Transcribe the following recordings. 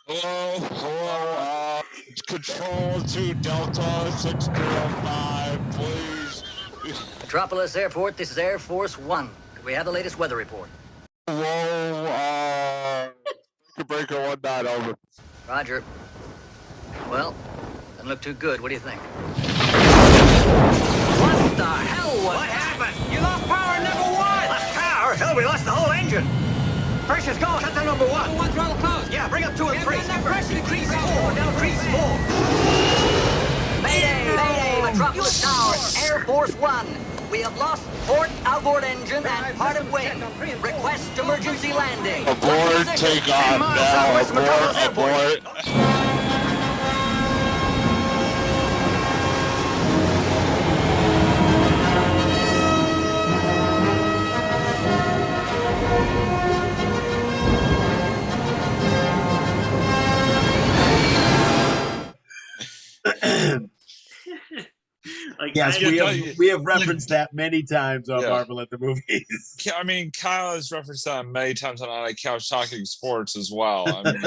Hello, Control to Delta 6305, please. Metropolis Airport, this is Air Force One. Could we have the latest weather report? Hello, Breaker 19, over. Roger. Well, doesn't look too good. What do you think? What the hell was What happened? You lost power in number one! Lost power? Hell, we lost the whole engine. Pressure's gone. Shut down number one. Number one throttle closed. Yeah, bring up 2 and 3. Pressure increase 4. Now increase 4. Mayday! Mayday! Metropolis Tower, Air Force One. We have lost port, outboard engine, and part of wing. Request emergency landing. Abort, take off now. Abort. Yes, we have referenced that many times on Marvel at the Movies. I mean, Kyle has referenced that many times on a Couch Talking Sports as well. I mean,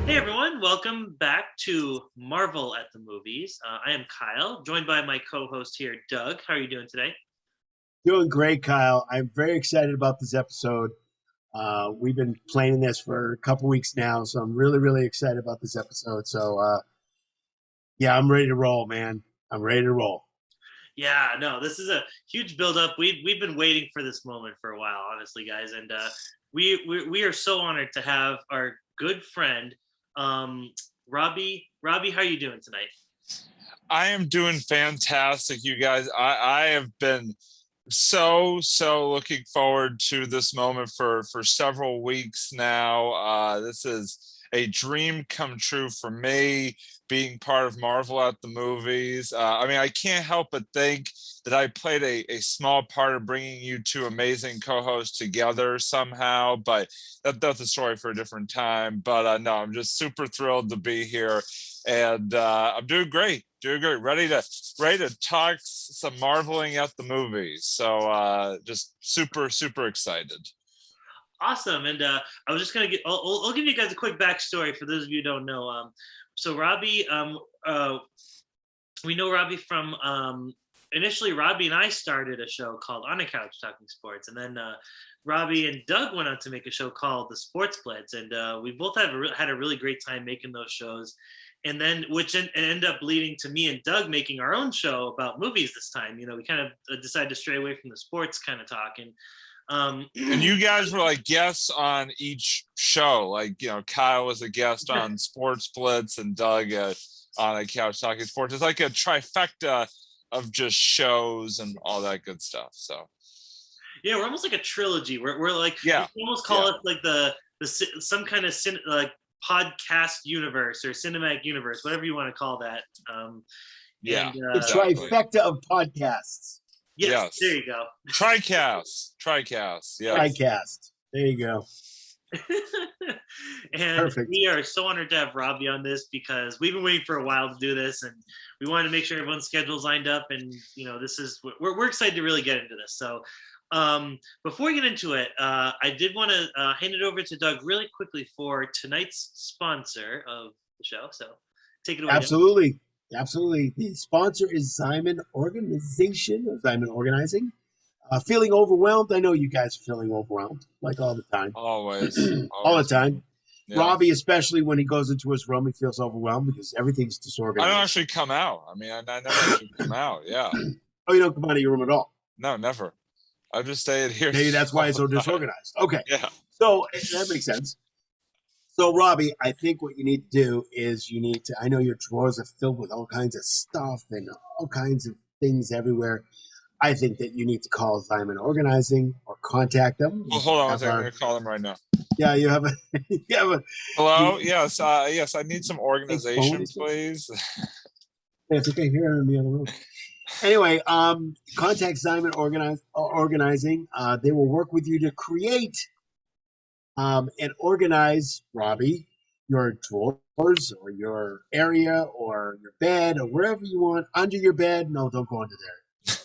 Hey everyone, welcome back to Marvel at the Movies. I am Kyle, joined by my co-host here, Doug. How are you doing today? Doing great, Kyle. I'm very excited about this episode. We've been planning this for a couple weeks now, so I'm really, really excited about this episode. So, yeah, I'm ready to roll, man. I'm ready to roll. Yeah, no, this is a huge build-up. We've been waiting for this moment for a while, honestly, guys, and we are so honored to have our good friend, Robbie. Robbie, how are you doing tonight? I am doing fantastic, you guys. I have been so looking forward to this moment for several weeks now. This is a dream come true for me, being part of Marvel at the Movies. I mean, I can't help but think that I played a small part of bringing you two amazing co-hosts together somehow, but that's a story for a different time. But no, I'm just super thrilled to be here, and I'm doing great. Ready to talk some marveling at the movies. So just super excited. Awesome, and I was just gonna I'll give you guys a quick backstory for those of you who don't know. So Robbie, we know Robbie from initially Robbie and I started a show called On a Couch Talking Sports, and then Robbie and Doug went on to make a show called The Sports Blitz, and we both had a really great time making those shows. And then, which ended up leading to me and Doug making our own show about movies this time. You know, we kind of decided to stray away from the sports kind of talk. And you guys were like guests on each show. Like, you know, Kyle was a guest on Sports Blitz and Doug on a Couch Talking Sports. It's like a trifecta of just shows and all that good stuff. So, yeah, we're almost like a trilogy. We're like, we almost call it like the some kind of like podcast universe or cinematic universe, whatever you want to call that. The trifecta of podcasts. Yes, there you go. Tricast. Yes. Tricast. There you go. And perfect. We are so honored to have Robbie on this because we've been waiting for a while to do this, and we wanted to make sure everyone's schedule's lined up. And you know, this is we're excited to really get into this. So before we get into it, I did want to hand it over to Doug really quickly for tonight's sponsor of the show. So take it away. Absolutely. Absolutely. The sponsor is Zyman Organizing. Feeling overwhelmed? I know you guys are feeling overwhelmed, like all the time. Always. All the time. Yeah. Robbie, especially when he goes into his room, he feels overwhelmed because everything's disorganized. I don't actually come out. I mean, I never actually come out. Yeah. Oh, you don't come out of your room at all? No, never. I just stay in here. Maybe that's why it's so disorganized. Okay. Yeah. So that makes sense. So, Robbie, I think what you need to do is I know your drawers are filled with all kinds of stuff and all kinds of things everywhere. I think that you need to call Zyman Organizing or contact them. Well, hold on a second. I'm going to call them right now. Yeah, you have a... Hello? Yes, I need some organization, please. It's okay. Here in the other room. Anyway, contact Zyman Organizing. They will work with you to create and organize, Robbie, your drawers yours or your area or your bed or wherever you want, under your bed. No, don't go under there.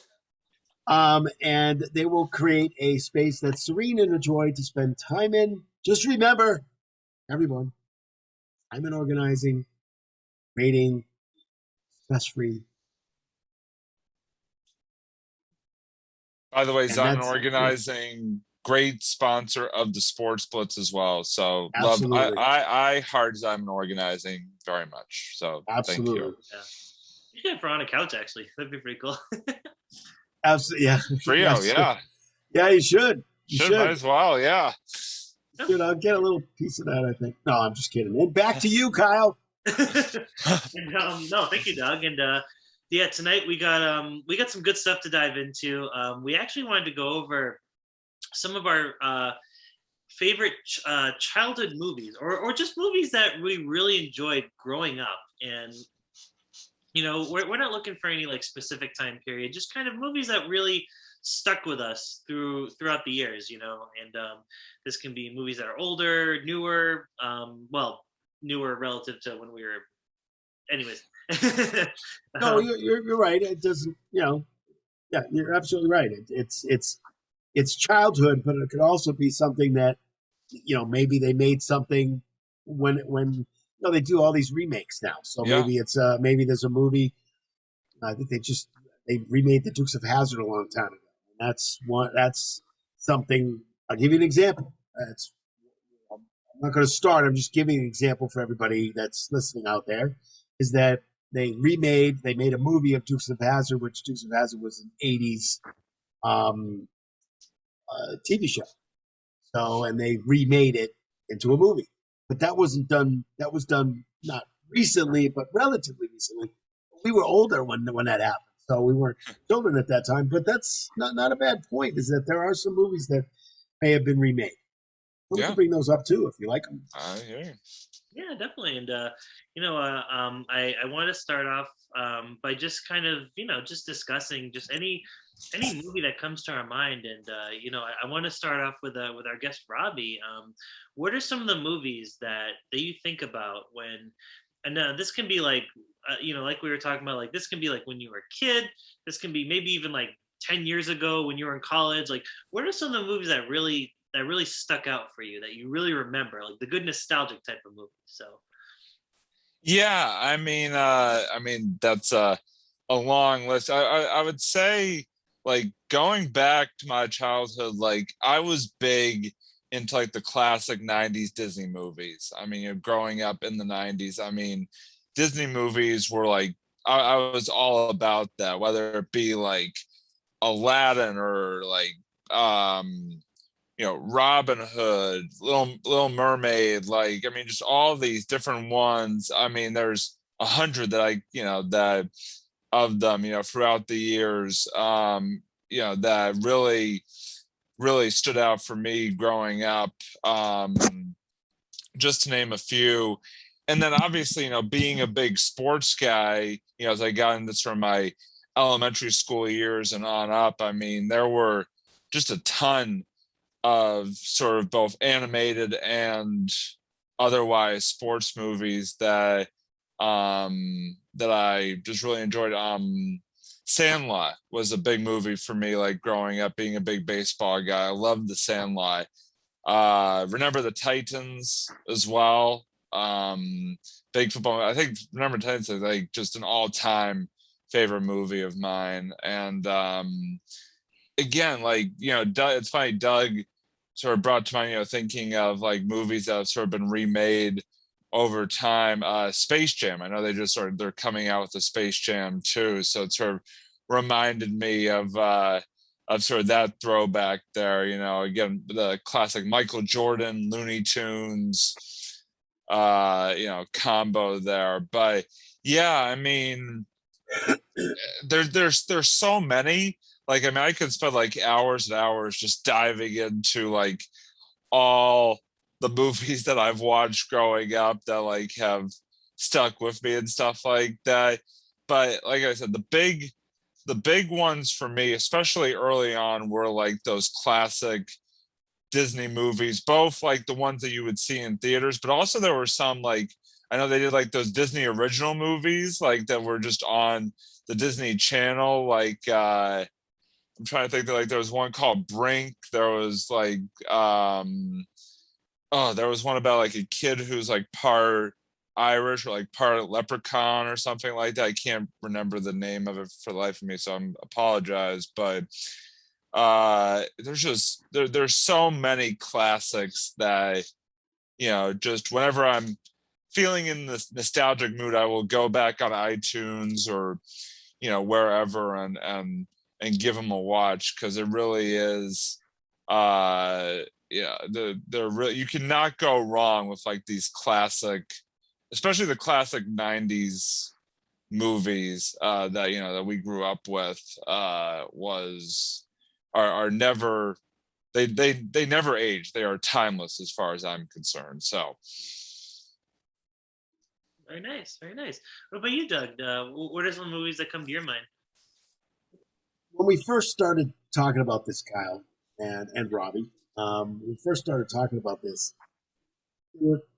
And they will create a space that's serene and a joy to spend time in. Just remember, everyone, time in organizing, rating, stress-free. By the way, And Zion that's Organizing, great sponsor of the Sports Blitz as well. So Absolutely. I heart Zion Organizing very much. So thank Absolutely. you. Yeah. You should have her on a couch, actually. That'd be pretty cool. Absolutely. Yeah. Trio, Yes. yeah. Yeah, you should. You Should should. might as well, yeah. Dude, I'll get a little piece of that, I think. No, I'm just kidding. And back to you, Kyle. And, no, thank you, Doug. And yeah, tonight we got some good stuff to dive into. We actually wanted to go over some of our favorite childhood movies, or just movies that we really enjoyed growing up. And you know, we're not looking for any like specific time period, just kind of movies that really stuck with us throughout the years, you know. And this can be movies that are older, newer, well, newer relative to when we were, anyways. No, you're right. It doesn't, you know. Yeah, you're absolutely right. It's childhood, but it could also be something that, you know, maybe they made something when you know, they do all these remakes now. So Yeah. maybe it's maybe there's a movie. I think they remade the Dukes of Hazzard a long time ago. And that's something. I'll give you an example. I'm not going to start. I'm just giving an example for everybody that's listening out there. Is that they made a movie of Dukes of Hazzard, which Dukes of Hazzard was an '80s TV show. So, and they remade it into a movie. But that wasn't done. That was done not recently, but relatively recently. We were older when that happened, so we weren't children at that time. But that's not a bad point. Is that there are some movies that may have been remade. We can bring those up too if you like them. I hear you. Yeah, definitely. And you know, I want to start off by just kind of, you know, just discussing just any movie that comes to our mind. And you know, I want to start off with our guest Robbie. What are some of the movies that you think about when? And this can be like, you know, like we were talking about, like this can be like when you were a kid. This can be maybe even like 10 years ago when you were in college. Like, what are some of the movies that really stuck out for you that you really remember, like the good nostalgic type of movie? So yeah, I mean that's a long list. I would say, like, going back to my childhood, like I was big into like the classic 90s Disney movies. I mean, you know, growing up in the 90s, I mean, Disney movies were like, I was all about that, whether it be like Aladdin or like you know, Robin Hood, Little Mermaid, like, I mean, just all these different ones. I mean, there's 100 that you know, that of them, you know, throughout the years, you know, that really stood out for me growing up. Just to name a few. And then obviously, you know, being a big sports guy, you know, as I got into sort of my elementary school years and on up, I mean, there were just a ton of sort of both animated and otherwise sports movies that I just really enjoyed. Sandlot was a big movie for me, like growing up, being a big baseball guy. I loved the Sandlot. Remember the Titans as well. Big football. I think Remember the Titans is like just an all-time favorite movie of mine. And again, like, you know, it's funny, Doug sort of brought to mind, you know, thinking of like movies that have sort of been remade over time. Space Jam, I know they're coming out with the Space Jam too, so it sort of reminded me of sort of that throwback there, you know, again, the classic Michael Jordan, Looney Tunes, you know, combo there. But yeah, I mean, there's so many. Like, I mean, I could spend like hours and hours just diving into like all the movies that I've watched growing up that like have stuck with me and stuff like that. But like I said, the big ones for me, especially early on, were like those classic Disney movies, both like the ones that you would see in theaters, but also there were some like I know they did like those Disney original movies, like that were just on the Disney Channel. Like I'm trying to think that like there was one called Brink. There was like oh, there was one about like a kid who's like part Irish or like part leprechaun or something like that. I can't remember the name of it for the life of me, so I'm apologize. But there's just there's so many classics that just whenever I'm feeling in this nostalgic mood, I will go back on iTunes or wherever and give them a watch, because it really is they're really, you cannot go wrong with like these classic, especially the classic 90s movies that we grew up with are never, they never age. They are timeless as far as I'm concerned. So very nice, very nice. What about you, Doug? What are some movies that come to your mind? When we first started talking about this, Kyle and Robbie, when we first started talking about this,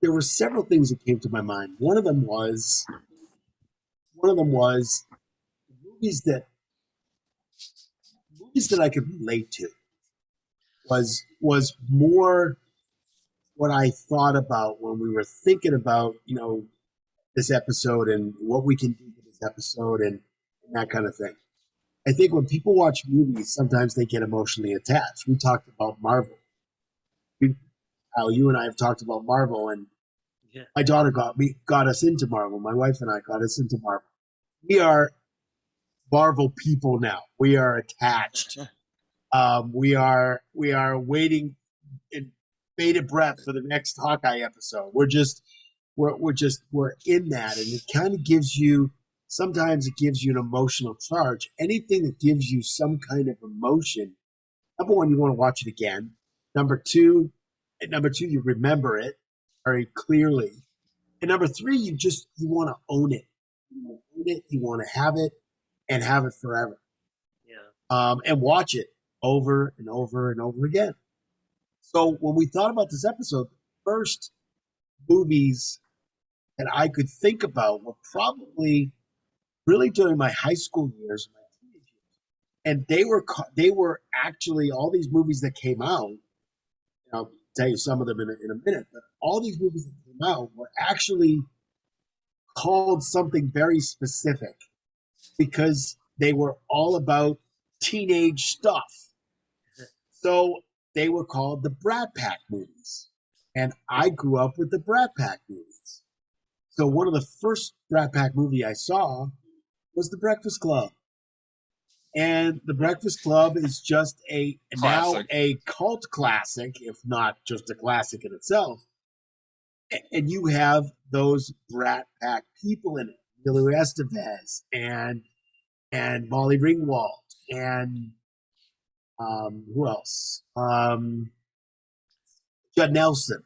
there were several things that came to my mind. One of them was movies that I could relate to. Was more what I thought about when we were thinking about this episode and what we can do for this episode and that kind of thing. I think when people watch movies, sometimes they get emotionally attached. We talked about Marvel. How you and I have talked about Marvel, and Yeah. my daughter got us into Marvel. My wife and I got us into Marvel. We are Marvel people now. We are attached. We are waiting in bated breath for the next Hawkeye episode. We're in that, and it kind of gives you, sometimes it gives you an emotional charge. Anything that gives you some kind of emotion, number one, you want to watch it again. Number two, you remember it very clearly. And number three, you want to own it. You want to have it and have it forever. Yeah. And watch it over and over and over again. So when we thought about this episode, the first movies that I could think about were probably really during my high school years, my teenage years, and they were actually all these movies that came out. I'll tell you some of them in a minute, but all these movies that came out were actually called something very specific because they were all about teenage stuff. So they were called the Brat Pack movies. And I grew up with the Brat Pack movies. So one of the first Brat Pack movie I saw was The Breakfast Club. And The Breakfast Club is just now a cult classic, if not just a classic in itself. And you have those Brat Pack people in it, Emilio Estevez and Molly Ringwald and who else? Judd Nelson.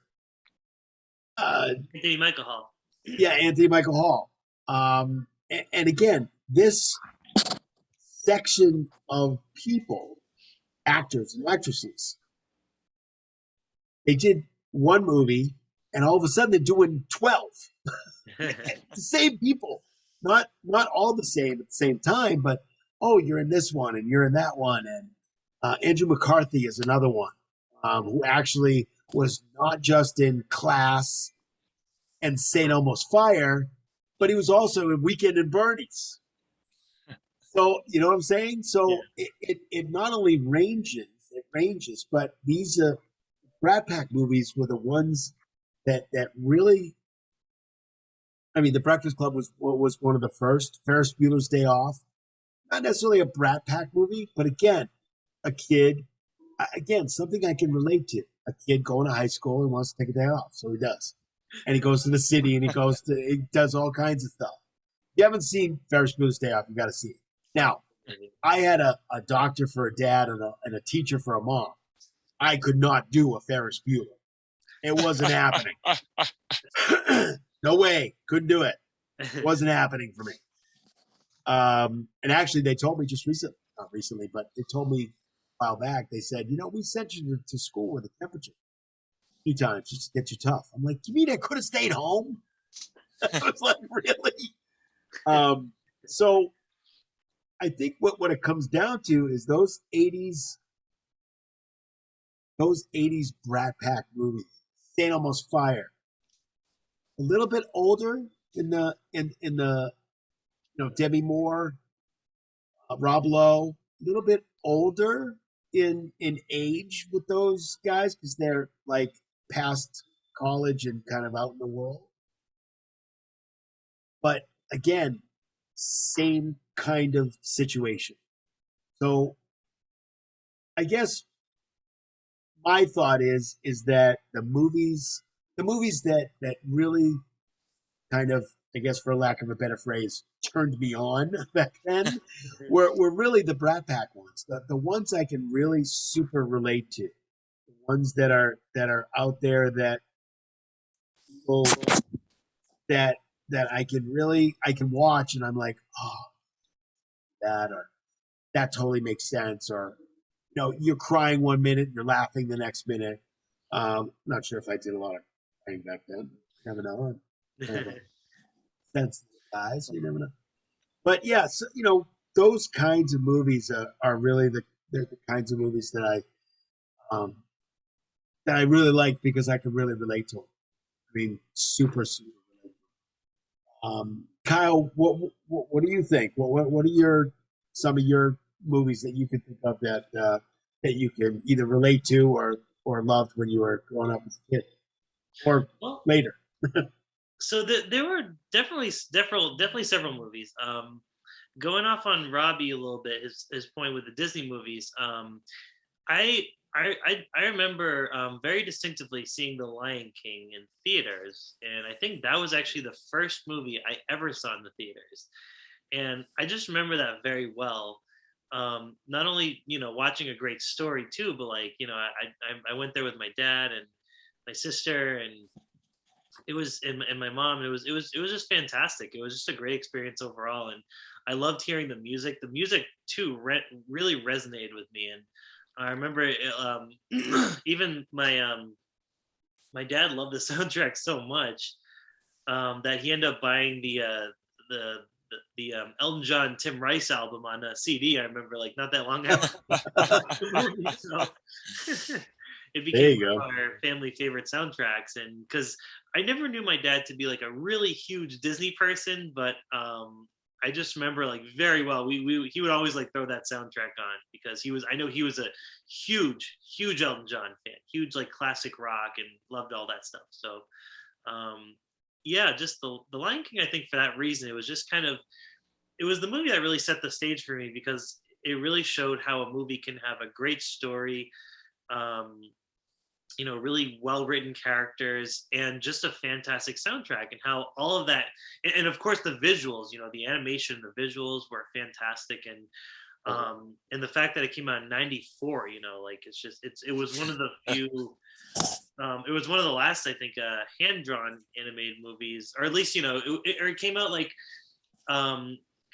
Anthony Michael Hall. Yeah, Anthony Michael Hall. And again, this section of people, actors and actresses, they did one movie, and all of a sudden they're doing 12. The same people, not all the same at the same time, but you're in this one and you're in that one. And Andrew McCarthy is another one who actually was not just in Class and St. Elmo's Fire, but he was also in Weekend at Bernie's. So you know what I'm saying? So yeah. it not only ranges, but these Brat Pack movies were the ones that really. I mean, The Breakfast Club was one of the first. Ferris Bueller's Day Off, not necessarily a Brat Pack movie, but again, a kid, something I can relate to. A kid going to high school and wants to take a day off, so he does, and he goes to the city and he does all kinds of stuff. If you haven't seen Ferris Bueller's Day Off, you got to see it. Now, I had a doctor for a dad and a teacher for a mom. I could not do a Ferris Bueller. It wasn't happening. No way. Couldn't do it. It wasn't happening for me. And actually, they told me not recently, but they told me a while back, they said, we sent you to school with a temperature a few times just to get you tough. I'm like, you mean I could have stayed home? I was like, really? So I think what it comes down to is those 80s Brat Pack movies. St. Almost Fire. A little bit older in the Demi Moore, Rob Lowe, a little bit older in age with those guys because they're like past college and kind of out in the world. But again, same kind of situation. So I guess my thought is that the movies that really kind of, I guess for lack of a better phrase, turned me on back then were really the Brat Pack ones. The ones I can really super relate to. The ones that are out there that people that I can watch and I'm like, oh, that totally makes sense, or you're crying one minute, you're laughing the next minute. Not sure if I did a lot of crying back then. Never know. Sensitive guys, you never know. But yeah, so, those kinds of movies are really they're the kinds of movies that I really like because I can really relate to them. I mean, super relatable. Kyle, what do you think? What are some of your movies that you can think of that you can either relate to or loved when you were growing up as a kid, or later? So there were definitely several movies. Going off on Robbie a little bit, his point with the Disney movies. I remember very distinctively seeing The Lion King in theaters, and I think that was actually the first movie I ever saw in the theaters, and I just remember that very well. Not only watching a great story too, but I went there with my dad and my sister and and my mom. It was just fantastic. It was just a great experience overall, and I loved hearing the music. The music too really resonated with me, and I remember even my dad loved the soundtrack so much that he ended up buying the Elton John Tim Rice album on a CD. I remember not that long after. So, it became one of our family favorite soundtracks, and because I never knew my dad to be a really huge Disney person, but I just remember very well he would always throw that soundtrack on because I know he was a huge Elton John fan, huge classic rock, and loved all that stuff. So yeah, just the Lion King, I think for that reason, it was just it was the movie that really set the stage for me because it really showed how a movie can have a great story, really well-written characters and just a fantastic soundtrack, and how all of that, and of course the visuals, the animation, the visuals were fantastic, and the fact that it came out in '94, it was one of the few, it was one of the last, I think, hand-drawn animated movies, or at least, it came out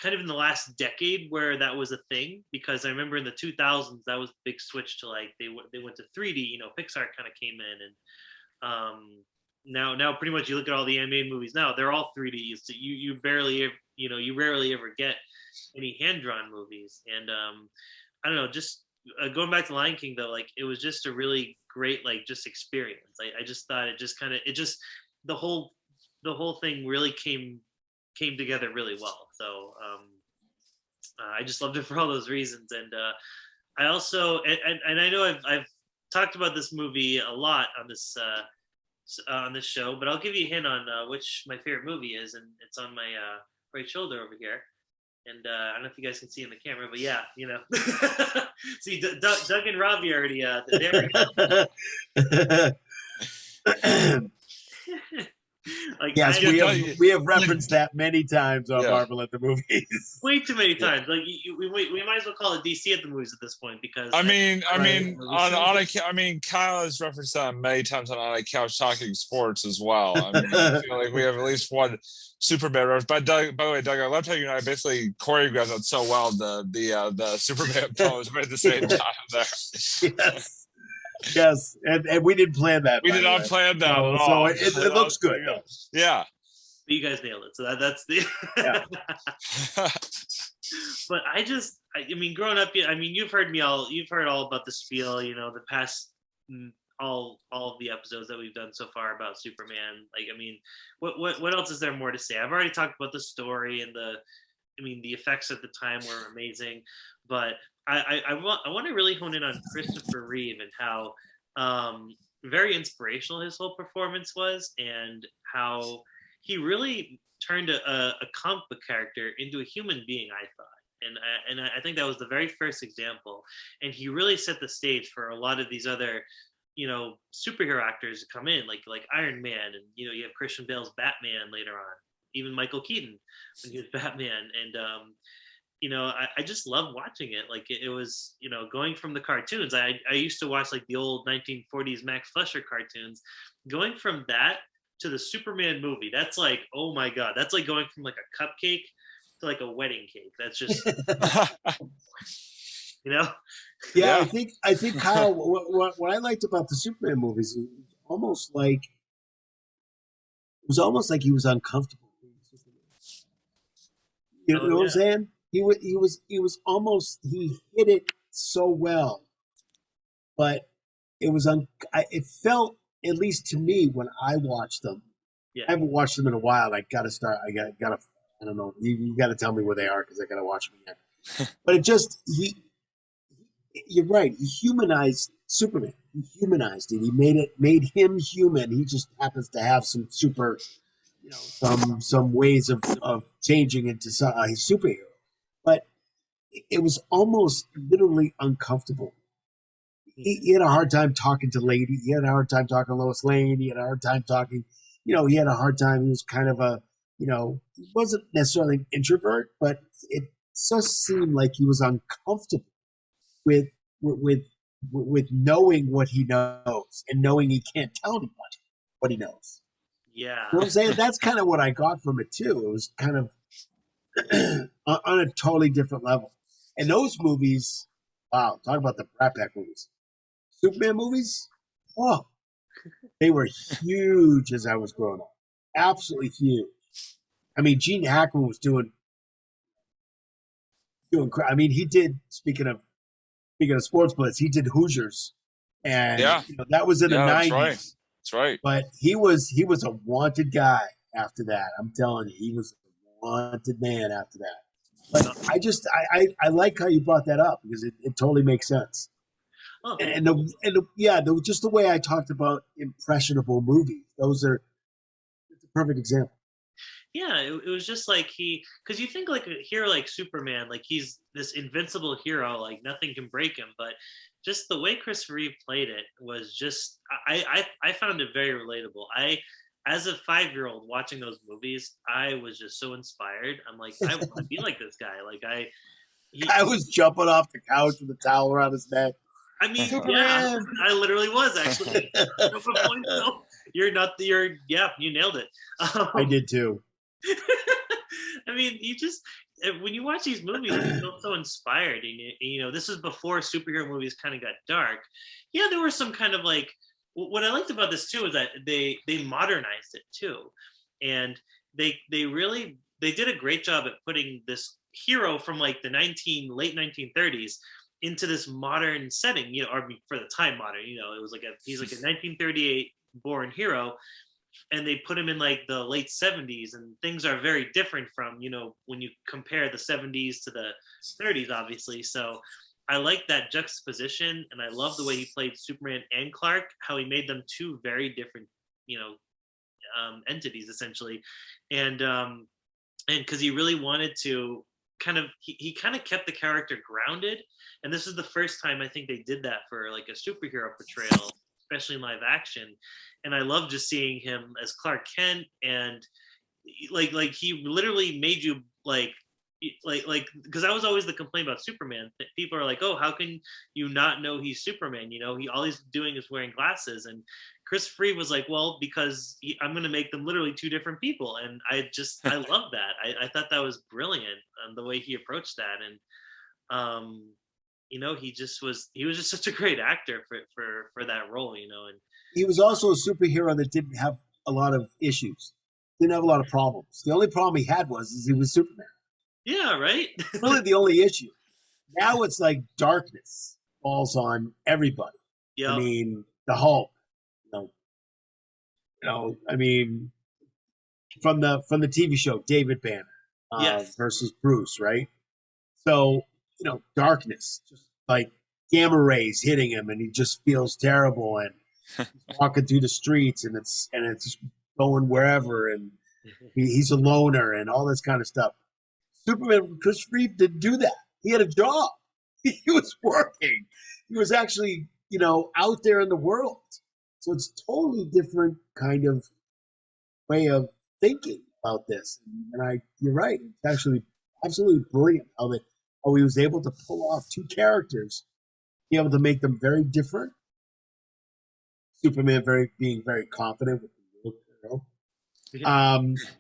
kind of in the last decade where that was a thing, because I remember in the 2000s that was the big switch to they went to 3D. Pixar kind of came in, and now pretty much you look at all the animated movies now, they're all 3D. So you rarely ever get any hand-drawn movies. And I don't know, just going back to Lion King though, it was just a really great just experience. I just thought the whole thing really came together really well. So I just loved it for all those reasons. And I also, and I know I've talked about this movie a lot on this show, but I'll give you a hint on which my favorite movie is, and it's on my right shoulder over here. And I don't know if you guys can see in the camera, but yeah, see, Doug and Robbie already there we go. Yes, we have referenced that many times on Marvel at the Movies. Way too many times. We might as well call it DC at the Movies at this point, because Kyle has referenced that many times on a Couch Talking Sports as well. I feel we have at least one Superman reference. But Doug, by the way, Doug, I love how you and I basically choreographed that so well. The Superman pose right at the same time there. Yes. Yes, and we didn't plan that. We did not plan that at all. So it looks good. Yeah. You guys nailed it. So that's the. Yeah. But I mean, growing up, I mean, you've heard all about the spiel, the past, all of the episodes that we've done so far about Superman. Like, I mean, what else is there more to say? I've already talked about the story and the effects at the time were amazing, but I want to really hone in on Christopher Reeve and how very inspirational his whole performance was, and how he really turned a comic book character into a human being, I thought. And I think that was the very first example. And he really set the stage for a lot of these other, superhero actors to come in, like Iron Man, and you have Christian Bale's Batman later on, even Michael Keaton when he was Batman. And I just love watching it. Like it was, going from the cartoons. I used to watch like the old 1940s Max Fleischer cartoons. Going from that to the Superman movie, that's like, oh my God, that's like going from like a cupcake to like a wedding cake. That's just, Yeah, I think Kyle, what I liked about the Superman movies, it was almost like he was uncomfortable. You know what I'm saying? He was almost, he hit it so well, but it felt, at least to me when I watched them. Yeah. I haven't watched them in a while. I got to I don't know. You got to tell me where they are because I got to watch them again. But you're right. He humanized Superman. He humanized it. He made him human. He just happens to have some super, some ways of changing into a superhero. But it was almost literally uncomfortable. He had a hard time talking to Lady. He had a hard time talking to Lois Lane. He had a hard time talking. He had a hard time. He was kind of he wasn't necessarily an introvert, but it just seemed like he was uncomfortable with knowing what he knows and knowing he can't tell anybody what he knows. Yeah. You know what I'm saying? That's kind of what I got from it too. It was kind of on a totally different level. And those movies, wow, talk about the Brat Pack movies. Superman movies, oh, they were huge as I was growing up. Absolutely huge. I mean, Gene Hackman was doing. I mean, he did. Speaking of sports blitz, he did Hoosiers, and that was in the '90s. That's right. But he was a wanted guy after that. I'm telling you, he was a wanted man after that. But I like how you brought that up because it totally makes sense. Oh, just the way I talked about impressionable movies. It's a perfect example. Yeah, it was just like because you think like a hero like Superman, like he's this invincible hero, like nothing can break him. But just the way Christopher Reeve played it was just, I found it very relatable. As a 5-year-old watching those movies, I was just so inspired. I'm like, I want to be like this guy. Like I was jumping off the couch with a towel around his neck. I mean, yeah, I literally was actually. You nailed it. I did too. I mean, when you watch these movies, you feel so inspired. And this was before superhero movies kind of got dark. Yeah, there were some kind of like, what I liked about this too is that they modernized it too. And they did a great job at putting this hero from like the late 1930s into this modern setting, or for the time modern, it was like he's like a 1938 born hero, and they put him in like the late 70s, and things are very different from, when you compare the 70s to the 30s, obviously. So I like that juxtaposition, and I love the way he played Superman and Clark, how he made them two very different, entities essentially. And because he really wanted to he kind of kept the character grounded. And this is the first time I think they did that for like a superhero portrayal, especially in live action. And I love just seeing him as Clark Kent, and like he literally made you like because that was always the complaint about Superman. People are like, oh, how can you not know he's Superman? All he's doing is wearing glasses. And Chris Reeve was like, well, because I'm going to make them literally two different people. And I love that. I thought that was brilliant, the way he approached that. And he was just such a great actor for that role, and he was also a superhero that didn't have a lot of issues. didn't have a lot of problems. The only problem he had is he was Superman. Yeah, right. Really, the only issue. Now it's like darkness falls on everybody. I Yep. mean, the Hulk. I mean, from the TV show, David Banner Yes. versus Bruce, right? So darkness, just like gamma rays hitting him, and he just feels terrible, and he's walking through the streets, and it's going wherever, and he's a loner, and all this kind of stuff. Superman, Christopher Reeve didn't do that. He had a job. He was working. He was actually, out there in the world. So it's totally different kind of way of thinking about this. And you're right. It's actually absolutely brilliant how he was able to pull off two characters, be able to make them very different. Superman being very confident with the little girl.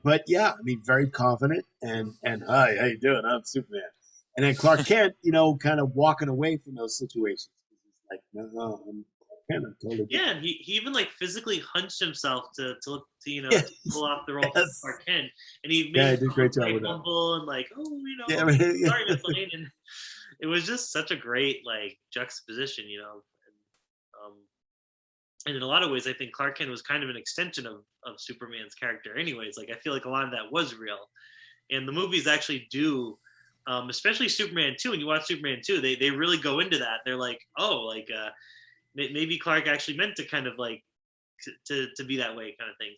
But yeah, I mean, very confident and hi, how you doing? I'm Superman. And then Clark Kent, kind of walking away from those situations. He's like, no, I'm totally yeah, and he even like physically hunched himself to pull off the role yes. of Clark Kent, and he Yeah, made he did a great job with that. humble and like, Yeah, sorry, Miss Lane, and it was just such a great like juxtaposition, and in a lot of ways, I think Clark Kent was kind of an extension of Superman's character. Anyways, like I feel like a lot of that was real, and the movies actually do. Especially Superman 2, when you watch Superman 2, they really go into that. They're like, maybe Clark actually meant to kind of like to be that way kind of thing.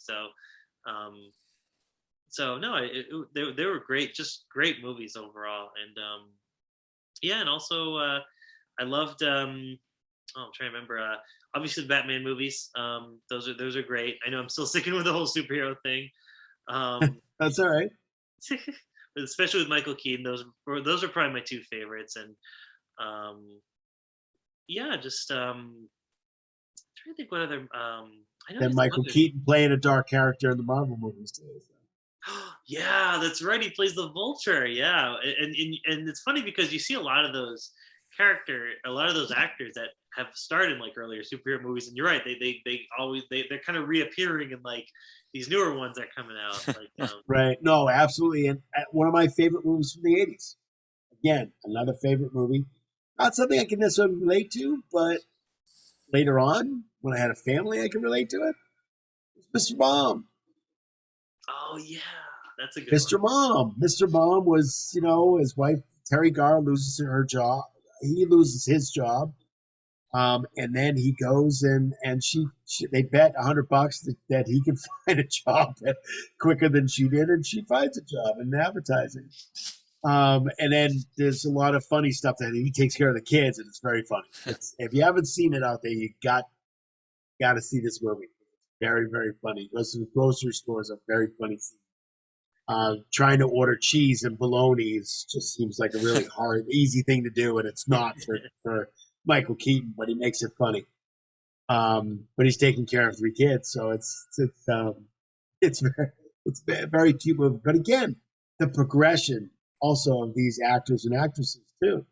So no, they were great, just great movies overall. And and also I loved I'm trying to remember obviously the Batman movies. Those are great. I know I'm still sticking with the whole superhero thing. That's all right. Especially with Michael Keaton, those are probably my two favorites. And just trying to think what other I know then Michael Keaton playing a dark character in the Marvel movies too. So. Yeah, that's right. He plays the Vulture. Yeah, and it's funny because you see a lot of those actors that have starred in like earlier superhero movies, and you're right. They're kind of reappearing in like these newer ones that are coming out. Like, right. No, absolutely. And one of my favorite movies from the 80s. Again, another favorite movie. Not something I can necessarily relate to, but later on, when I had a family, I can relate to it. Mr. Mom. Oh yeah, that's a good Mr. Mom. Mr. Mom was, his wife Terry Garr loses her job. He loses his job. And then he goes and they bet $100 that he can find a job quicker than she did, and she finds a job in advertising. And then there's a lot of funny stuff that he takes care of the kids, and it's very funny. If you haven't seen it out there, you got to see this movie. Very, very funny. Goes to the grocery stores, a very funny scene. Trying to order cheese and bologna just seems like a really hard, easy thing to do, and it's not for Michael Keaton, but he makes it funny. But he's taking care of 3 kids, so it's very cute movie. But again, the progression also of these actors and actresses too.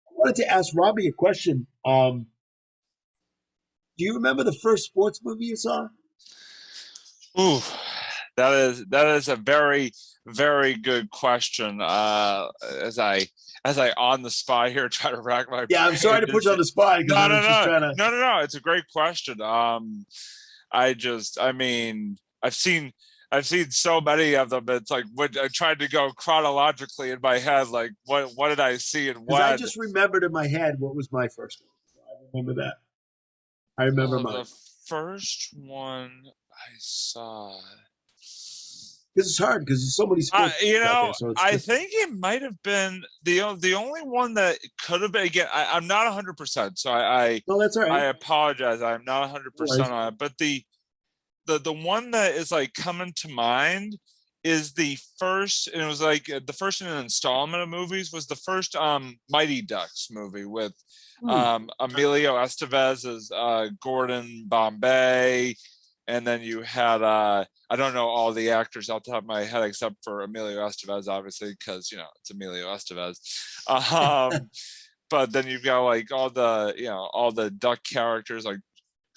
I wanted to ask Robbie a question. Do you remember the first sports movie you saw? Ooh, that is a very, very good question. As I on the spot here try to rack my I'm sorry to put you on the spot. No. It's a great question. I've seen so many of them. It's like when I tried to go chronologically in my head, like what did I see and what? I just remembered in my head what was my first one. So I remember that. I remember mine. The first one I saw. Because it's hard because there's so many sports. I think it might have been the only one that could have been. Again, I'm not 100%, so no, that's all right. I apologize. I'm not 100% on it, but the one that is like coming to mind is the first, and it was like the first in an installment of movies was the first Mighty Ducks movie with Emilio Estevez as Gordon Bombay. And then you had, I don't know all the actors off the top of my head except for Emilio Estevez, obviously, because, it's Emilio Estevez. But then you've got like all the duck characters like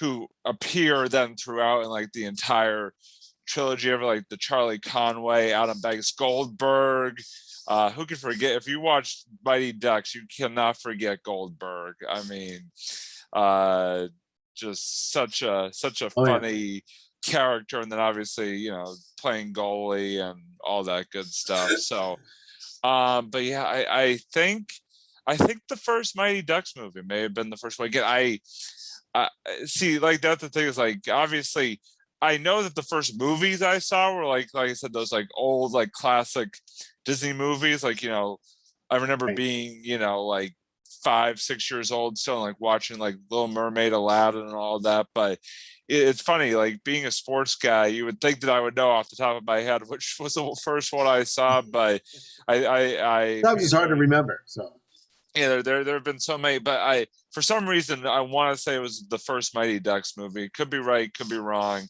who appear then throughout in like the entire trilogy ever, like the Charlie Conway, Adam Banks, Goldberg. Who can forget? If you watch Mighty Ducks, you cannot forget Goldberg. I mean, just such a Oh yeah. funny character, and then obviously, playing goalie and all that good stuff. So, but yeah, I think the first Mighty Ducks movie may have been the first one. Again, I see, like, that's the thing, is like, obviously I know that the first movies I saw were like I said, those like old, like classic Disney movies. Like, I remember Right. being, like 5, 6 years old still, and like watching like Little Mermaid, Aladdin, and all that. But it's funny, like being a sports guy, you would think that I would know off the top of my head which was the first one I saw, but I Sometimes it's hard to remember. So yeah, there have been so many, but for some reason I want to say it was the first Mighty Ducks movie. Could be right, could be wrong,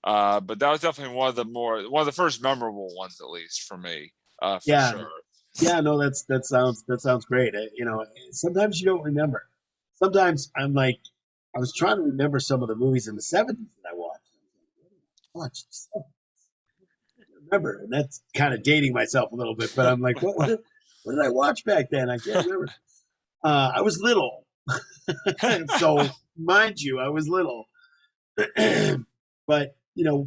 but that was definitely one of the first memorable ones, at least for me, for yeah, sure. yeah. No, that sounds great. Sometimes you don't remember. Sometimes I'm like, I was trying to remember some of the movies in the '70s that I watched. Watched. Remember, and that's kind of dating myself a little bit. But I'm like, what did I watch back then? I can't remember. I was little, so mind you, I was little. But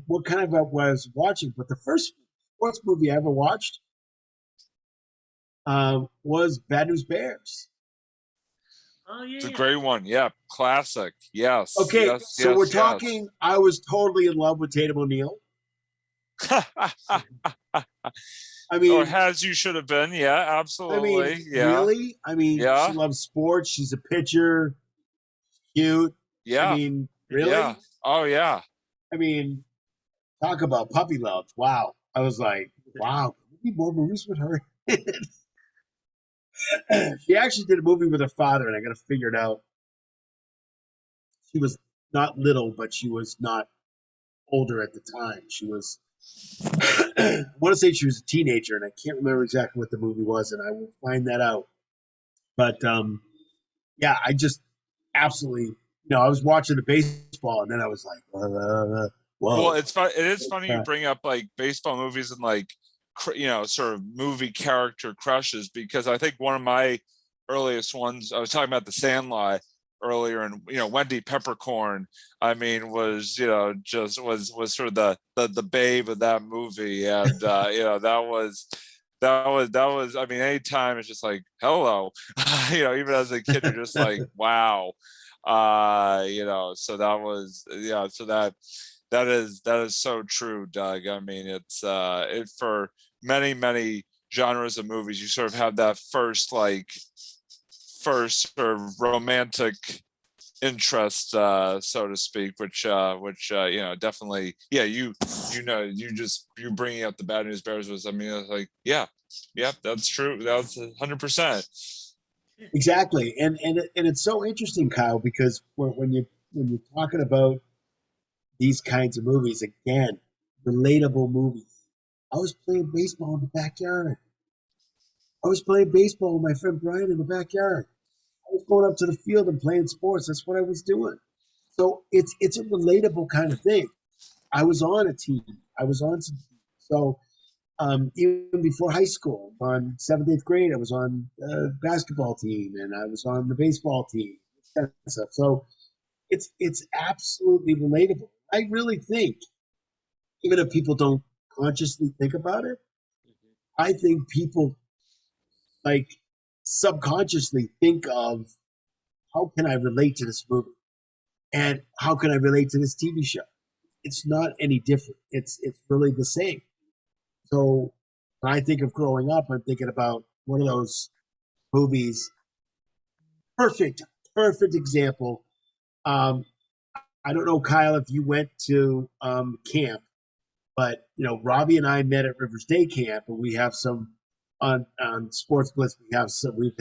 what kind of what I was watching. But the first sports movie I ever watched was Bad News Bears. Oh yeah, It's a yeah. great one. Yeah, classic. Yes. Okay, Yes, so yes, we're yes. talking. I was totally in love with Tatum O'Neal. I Or mean, as you should have been. Yeah, absolutely. Yeah. really? I mean, Yeah. she loves sports. She's a pitcher. Cute. I Yeah. mean, really? Yeah. Oh yeah. I mean, talk about puppy love. Wow. I was like, wow, can we need more movies with her? She actually did a movie with her father, and I got to figure it out. She was not little, but she was not older at the time. She was, I want to say she was a teenager, and I can't remember exactly what the movie was, and I will find that out. But yeah, I just absolutely, I was watching the baseball, and then I was like, whoa. Well, it's fun. It is funny you bring up like baseball movies and like sort of movie character crushes, because I think one of my earliest ones, I was talking about The Sandlot earlier, and Wendy Peppercorn, I mean, was just was sort of the babe of that movie, and that was I mean, anytime it's just like, hello, even as a kid, you're just like, wow. So that was, so that is so true, Doug. I mean, it's for many genres of movies, you sort of have that first sort of romantic interest, so to speak, which definitely, yeah, you bringing up the Bad News Bears was, I mean, it's like, yeah, that's true, that's 100%. Exactly, and it's so interesting, Kyle, because when you're talking about these kinds of movies, again, relatable movies. I was playing baseball in the backyard. I was playing baseball with my friend Brian in the backyard. I was going up to the field and playing sports. That's what I was doing. So it's a relatable kind of thing. I was on a team. I was on some team. So even before high school, on 7th, 8th grade, I was on the basketball team, and I was on the baseball team. Kind of stuff. So it's absolutely relatable. I really think, even if people don't consciously think about it, I think people like subconsciously think of, how can I relate to this movie, and how can I relate to this TV show? It's not any different. It's really the same. So when I think of growing up, I'm thinking about one of those movies. Perfect example. I don't know, Kyle, if you went to camp, but Robbie and I met at Rivers Day Camp, and we have some on Sports Blitz. We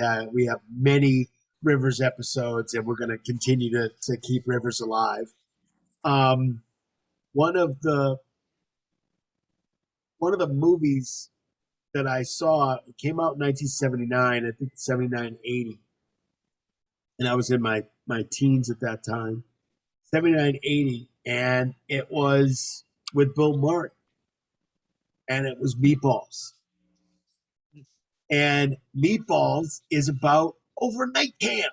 have many Rivers episodes, and we're going to continue to keep Rivers alive. One of the movies that I saw, it came out in 1979, I think 79, 80, and I was in my teens at that time. 79, 80, and it was with Bill Murray, and it was Meatballs. And Meatballs is about overnight camp.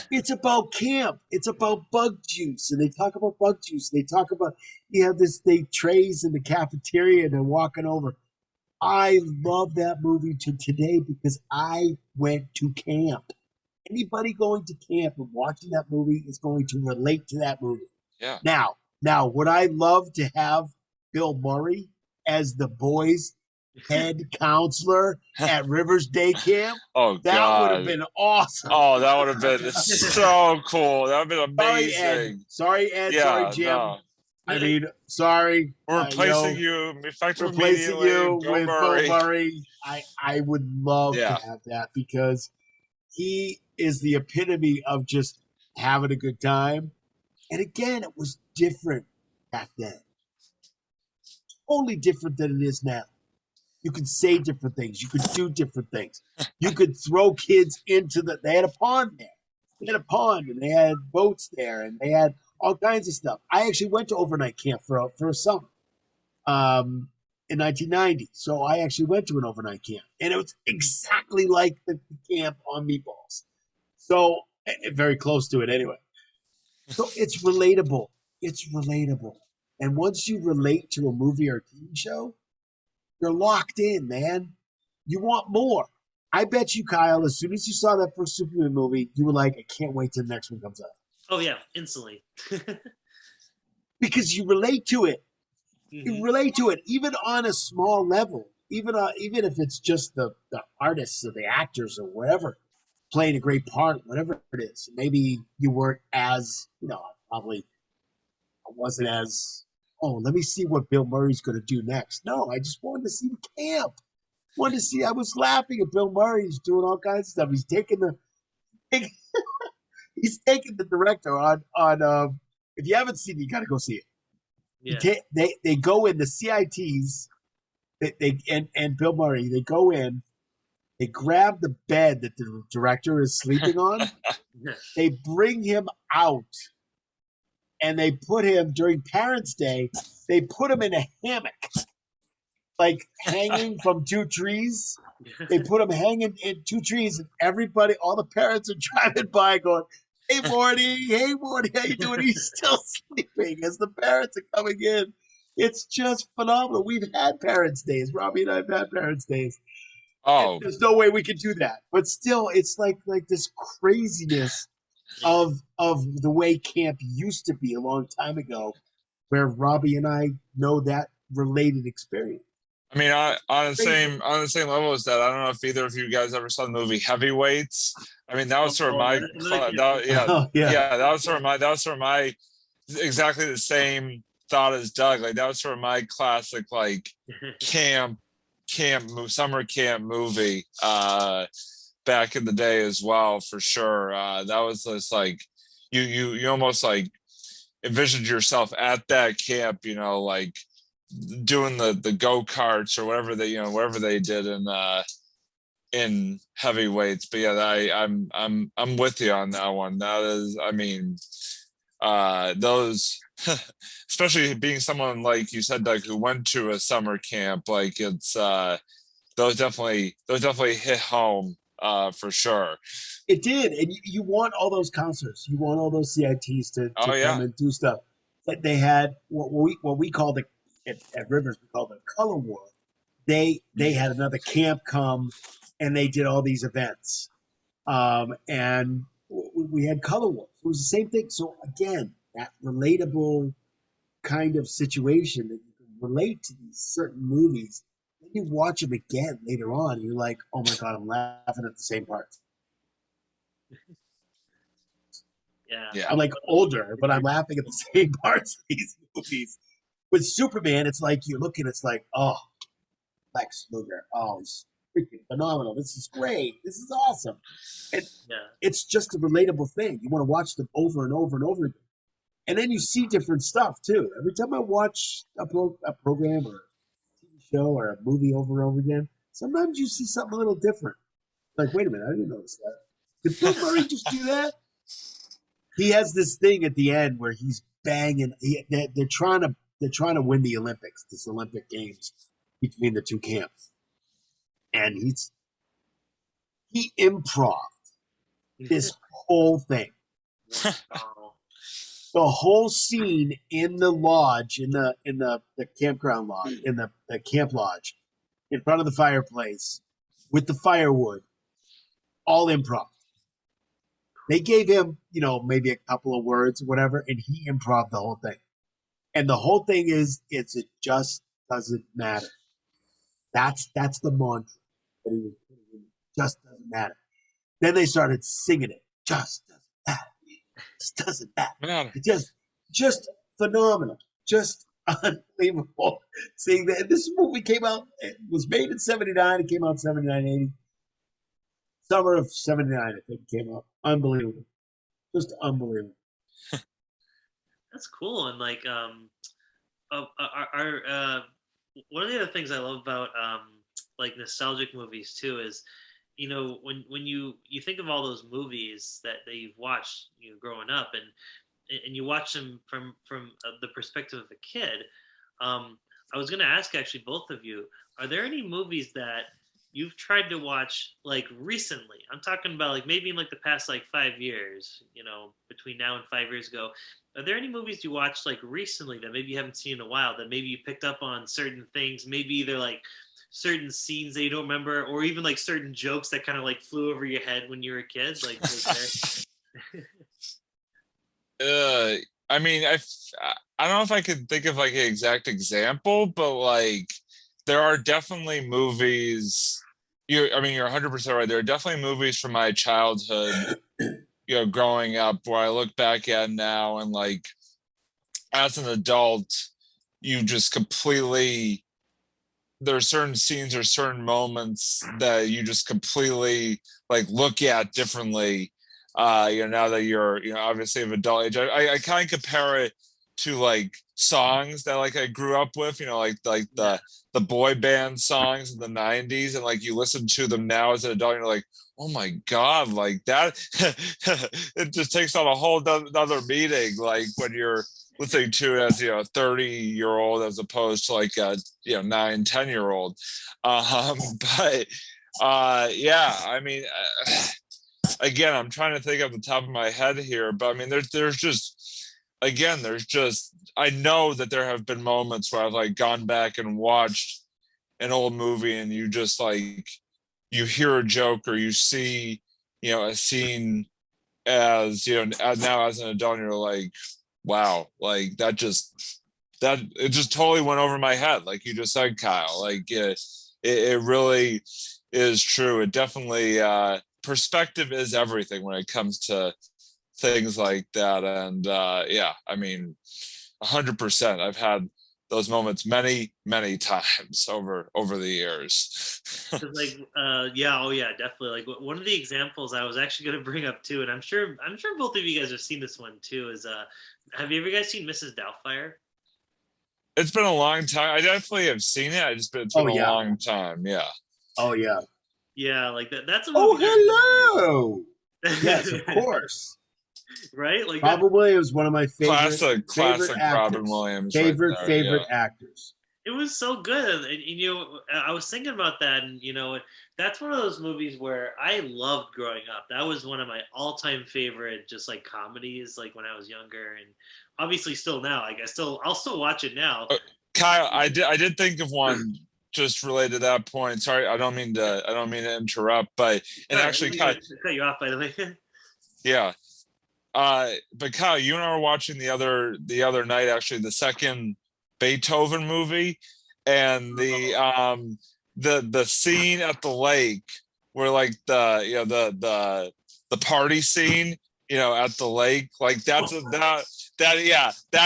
It's about camp. It's about bug juice, and they talk about bug juice. They talk about you have they trays in the cafeteria, and they're walking over. I love that movie to today because I went to camp. Anybody going to camp and watching that movie is going to relate to that movie. Yeah. Now, would I love to have Bill Murray as the boys' head counselor at Rivers Day Camp? Oh, that would have God. been awesome. Oh, that would have been so cool. That would have been amazing. Sorry, Ed. Yeah, sorry, Jim. no. I mean, sorry. We're replacing you effective replacing immediately. you Bill with Murray. Bill Murray. I would love to have that because he is the epitome of just having a good time. And again, it was different back then. Totally different than it is now. You could say different things. You could do different things. You could throw kids into they had a pond there. They had a pond and they had boats there and they had all kinds of stuff. I actually went to overnight camp for a summer in 1990. So I actually went to an overnight camp. And it was exactly like the camp on Meatballs. So very close to it anyway. So it's relatable. It's relatable. And once you relate to a movie or a TV show, you're locked in, man. You want more. I bet you, Kyle, as soon as you saw that first Superman movie, you were like, I can't wait till the next one comes out. Oh, yeah, instantly. Because you relate to it. Mm-hmm. You relate to it, even on a small level. Even if it's just the artists or the actors or whatever playing a great part, whatever it is. Maybe you weren't as, probably wasn't as, let me see what Bill Murray's going to do next. No, I just wanted to see the camp. I was laughing at Bill Murray. He's doing all kinds of stuff. He's taking he's taking the director on if you haven't seen it, you got to go see it. Yeah. They go in the CITs, and Bill Murray, they go in, they grab the bed that the director is sleeping on, they bring him out, and they put him, during Parents' Day, they put him in a hammock, like hanging from two trees. They put him hanging in two trees, and everybody, all the parents are driving by going, hey, Morty, how you doing? He's still sleeping as the parents are coming in. It's just phenomenal. We've had Parents' Days. Robbie and I have had Parents' Days. Oh. And there's no way we could do that. But still, it's like this craziness of the way camp used to be a long time ago, where Robbie and I know that related experience. I mean, on the same level as that, I don't know if either of you guys ever saw the movie Heavyweights. I mean, that was sort of my that was sort of my exactly the same thought as Doug. Like that was sort of my classic like summer camp movie back in the day as well, for sure. That was just like you almost like envisioned yourself at that camp, like doing the go-karts or whatever they did in Heavyweights. But yeah, I'm with you on that one. That is, I mean, those especially being someone like you said, Doug, who went to a summer camp, like it's those definitely hit home for sure. It did. And you want all those counselors, you want all those CITs to come and do stuff. That they had what we called at Rivers, we called it Color War. They had another camp come, and they did all these events, and we had Color War. It was the same thing. So again, that relatable kind of situation that you can relate to these certain movies. Then you watch them again later on, and you're like, oh my God, I'm laughing at the same parts. Yeah. I'm like older, but I'm laughing at the same parts of these movies. With Superman, it's like you're looking, it's like, oh, Lex Luger, oh, he's freaking phenomenal. This is great. This is awesome. And it's just a relatable thing. You want to watch them over and over and over again. And then you see different stuff, too. Every time I watch a program or a TV show or a movie over and over again, sometimes you see something a little different. Like, wait a minute, I didn't notice that. Did Bill Murray just do that? He has this thing at the end where he's banging. They're trying to they're trying to win the Olympics, this Olympic Games between the two camps, and he improv this whole thing. Wow. The whole scene in the lodge, in the campground lodge, in the camp lodge, in front of the fireplace, with the firewood, all improv. They gave him, maybe a couple of words, whatever, and he improv the whole thing. And the whole thing is, it just doesn't matter. That's the mantra that he was putting in. Just doesn't matter. Then they started singing it. Just doesn't matter. Just doesn't matter. It just phenomenal. Just unbelievable. Seeing that this movie came out, it was made in 79. It came out in 79, 80. Summer of 79, I think, it came out. Unbelievable. Just unbelievable. That's cool. And like, one of the other things I love about like nostalgic movies too is, when you think of all those movies that you've watched, growing up, and you watch them from the perspective of a kid. I was going to ask actually both of you, are there any movies that you've tried to watch like recently? I'm talking about like maybe in like the past like 5 years, between now and 5 years ago. Are there any movies you watched like recently that maybe you haven't seen in a while, that maybe you picked up on certain things, maybe either like certain scenes that you don't remember, or even like certain jokes that kind of like flew over your head when you were a kid? Like, I mean, I don't know if I could think of like an exact example, but like there are definitely movies. You're 100% right. There are definitely movies from my childhood, growing up, where I look back at now, and like as an adult, you just completely. There are certain scenes or certain moments that you just completely like look at differently. Now that you're, obviously of adult age. I kind of compare it to like songs that like I grew up with, like the boy band songs in the 90s, and like you listen to them now as an adult, and you're like, oh my God, like that. It just takes on a whole other meaning, like when you're listening to it as, a 30-year-old as opposed to like a 9, 10-year-old. But yeah, I mean, again, I'm trying to think off the top of my head here, but I mean, there's just, I know that there have been moments where I've like gone back and watched an old movie, and you just like, you hear a joke, or you see, a scene as, now as an adult, and you're like, wow, like that it just totally went over my head. Like you just said, Kyle, like it really is true. It definitely, perspective is everything when it comes to things like that. And yeah, I mean, 100%. I've had those moments many, many times over the years. like, yeah, definitely. Like one of the examples I was actually going to bring up too, and I'm sure both of you guys have seen this one too. Is have you ever guys seen Mrs. Doubtfire? It's been a long time. I definitely have seen it. It's been a long time. Yeah. Oh yeah. Yeah, like that's a movie. Oh, hello. Yes, of course. Right? Like probably it was one of my favorite classic actors. Robin Williams. Favorite actors. It was so good. And I was thinking about that, and that's one of those movies where I loved growing up. That was one of my all-time favorite just like comedies, like when I was younger, and obviously still now. Like I'll still watch it now. Kyle, I did think of one just related to that point. Sorry, I don't mean to interrupt, but actually cut you off, by the way. Yeah. But Kyle, you and I were watching the other night, actually, the second Beethoven movie, and the scene at the lake where like the party scene, at the lake, like that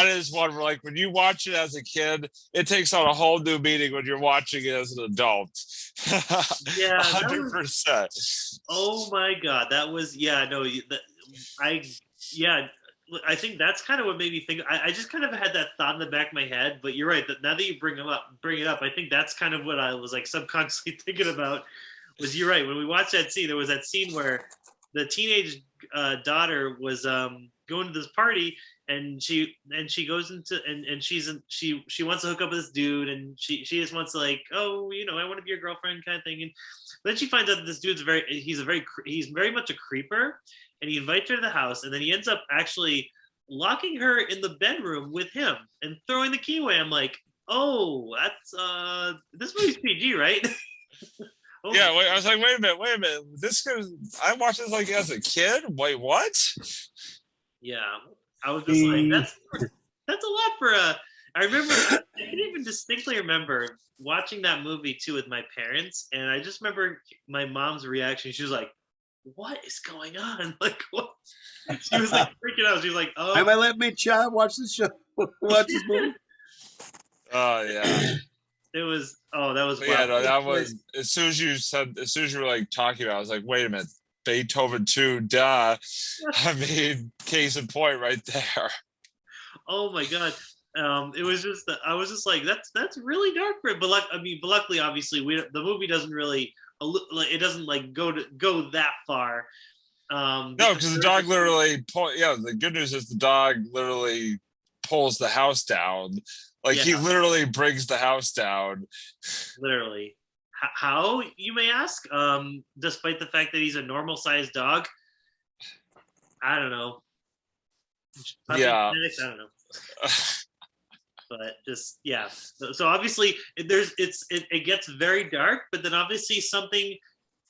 is one where like when you watch it as a kid, it takes on a whole new meaning when you're watching it as an adult. Yeah, 100%. Oh my God, that was I think that's kind of what made me think. I just kind of had that thought in the back of my head, but you're right. That now that you bring it up, I think that's kind of what I was like subconsciously thinking about. Was you're right. When we watched that scene, there was that scene where the teenage daughter was going to this party, and she goes into and she wants to hook up with this dude, and she just wants to, like, oh, I want to be your girlfriend kind of thing. And then she finds out that this dude's he's very much a creeper, and he invites her to the house, and then he ends up actually locking her in the bedroom with him and throwing the key away. I'm like, oh, that's this movie's PG, right? Oh. Yeah, wait, I was like, wait a minute. I watched this like as a kid. Wait, what? Yeah, I was just like, that's a lot for a. I remember, I can even distinctly remember watching that movie too with my parents, and I just remember my mom's reaction. She was like, "What is going on?" Like, what? She was like freaking out. She was like, "Oh, am I letting my child watch this show? Watch this movie?" Oh yeah. It was. Oh, that was. Yeah, no, that was. As soon as you were like talking about it, I was like, wait a minute, Beethoven 2, duh. I mean, case in point, right there. Oh my god. It was just that I was just like, that's really dark for it. But luckily, obviously, the movie doesn't really, it doesn't like go that far. No, because the dog literally the good news is the dog literally pulls the house down. Like, he literally brings the house down. Literally. How, you may ask? Despite the fact that he's a normal sized dog, I don't know. Yeah. I don't know. But just, yeah. So obviously it gets very dark, but then obviously something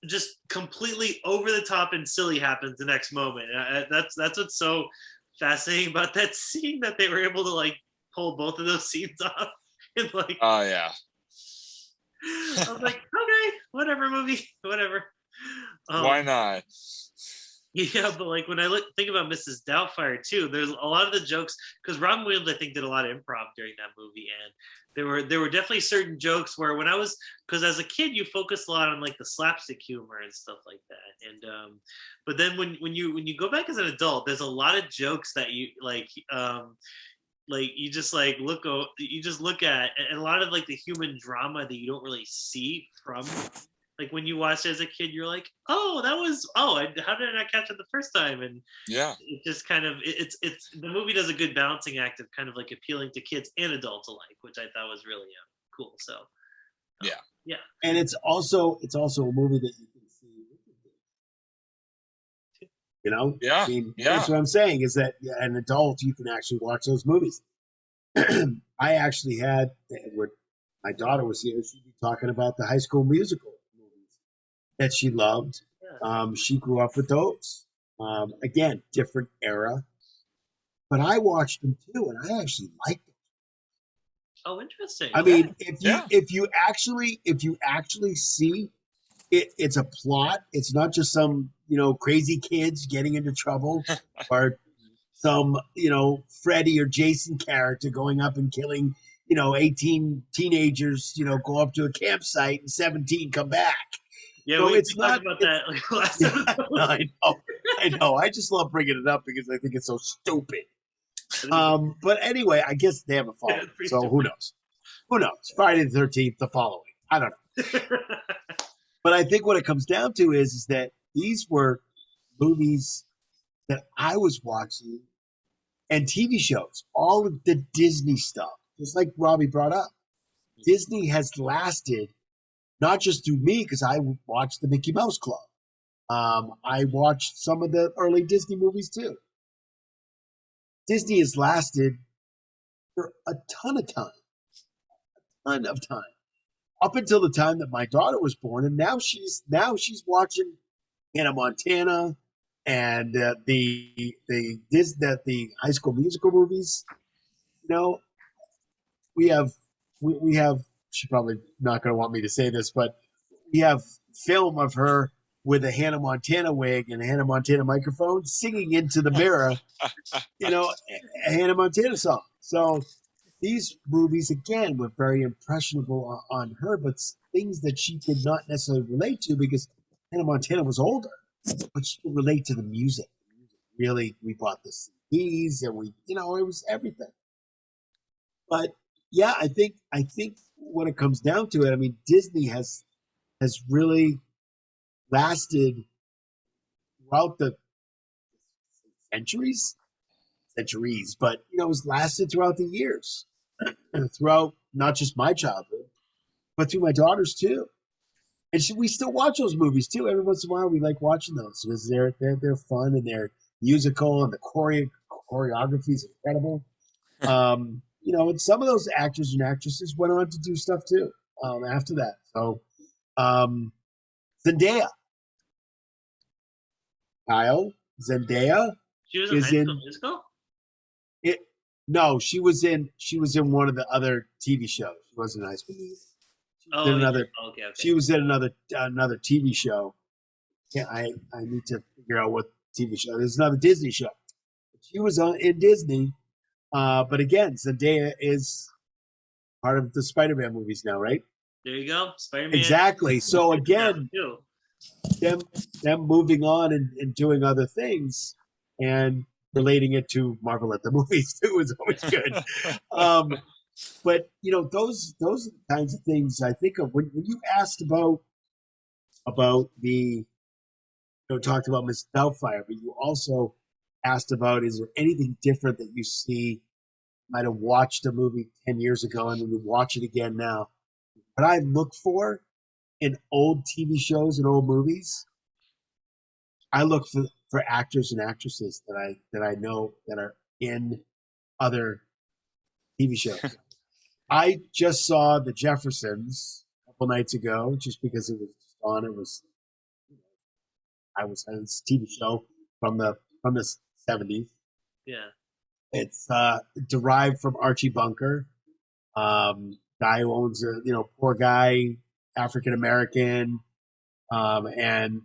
just completely over the top and silly happens the next moment. That's what's so fascinating about that scene, that they were able to like pull both of those scenes off. And like, oh yeah. I was like, okay, whatever, movie, whatever. Why not? Yeah, but like when I think about Mrs. Doubtfire too, there's a lot of the jokes, because Robin Williams, I think, did a lot of improv during that movie, and there were definitely certain jokes where because as a kid you focus a lot on like the slapstick humor and stuff like that, and but then when you go back as an adult, there's a lot of jokes that you like you just like look at, and a lot of like the human drama that you don't really see from. Like when you watch it as a kid, you're like, "Oh, how did I not catch it the first time?" And yeah, it just kind of it's the movie does a good balancing act of kind of like appealing to kids and adults alike, which I thought was really cool. So yeah, and it's also a movie that you can see. Yeah, I mean, that's what I'm saying, is that an adult, you can actually watch those movies. I actually had, when my daughter was here, she'd be talking about the High School Musical that she loved. She grew up with those. Again, different era, but I watched them too, and I actually liked them. Oh, interesting. I mean, if you actually see it, it's a plot. It's not just some crazy kids getting into trouble, or some Freddy or Jason character going up and killing 18 teenagers. Go up to a campsite and 17 come back. Yeah, so we it's not about that like last episode. I know. I just love bringing it up because I think it's so stupid. But anyway, I guess they have a following, so stupid. Who knows? Who knows? Friday the 13th, the following. I don't know. But I think what it comes down to is that these were movies that I was watching, and TV shows, all of the Disney stuff, just like Robbie brought up. Disney has lasted. Not just through me, because I watched the Mickey Mouse Club. I watched some of the early Disney movies too. Disney has lasted for a ton of time, up until the time that my daughter was born, and now she's watching Hannah Montana and the High School Musical movies. We have. She's probably not going to want me to say this, but we have film of her with a Hannah Montana wig and a Hannah Montana microphone singing into the mirror, a Hannah Montana song. So these movies, again, were very impressionable on her, but things that she did not necessarily relate to, because Hannah Montana was older, but she could relate to the music. Really, we bought the CDs, and it was everything. But yeah, I think when it comes down to it, I mean, Disney has really lasted throughout the centuries, but you know, it's lasted throughout the years, throughout not just my childhood, but through my daughters too. And we still watch those movies too. Every once in a while, we like watching those because they're fun and they're musical and the choreography is incredible. You know, and some of those actors and actresses went on to do stuff too after that. So um, Zendaya, Kyle, Zendaya She was in is High School in Musical. it. No, she was in one of the other TV shows. She wasn't in High School Musical. Oh, In another, yeah. Okay. she was in another TV show. Yeah, I need to figure out what TV show. There's another Disney show. She was in Disney, but again, Zendaya is part of the Spider-Man movies now, right? There you go, Spider-Man. Exactly. So again, too. them moving on and doing other things and relating it to Marvel at the movies too is always good. But you know, those are the kinds of things I think of when you asked about the talked about Miss Doubtfire, but you also asked about is there anything different that you see might have watched a movie 10 years ago and then you watch it again now. What I look for in old TV shows and old movies, I look for actors and actresses that I know that are in other TV shows. I just saw The Jeffersons a couple nights ago, just because it was on. It was on this TV show from the 70s. Yeah. It's derived from Archie Bunker, guy who owns poor guy, African American, and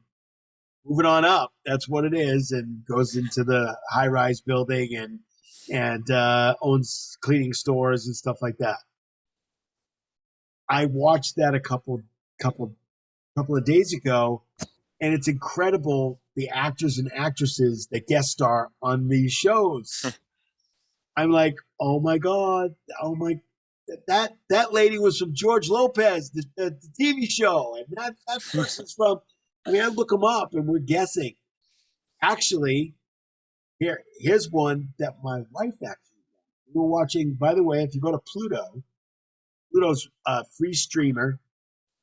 moving on up. That's what it is, and goes into the high rise building and owns cleaning stores and stuff like that. I watched that a couple of days ago, and it's incredible the actors and actresses that guest star on these shows. I'm like, oh my god, that lady was from George Lopez, the TV show, and that person's from. I mean, I look them up, and we're guessing. Actually, here's one that my wife actually. We were watching. By the way, if you go to Pluto's a free streamer,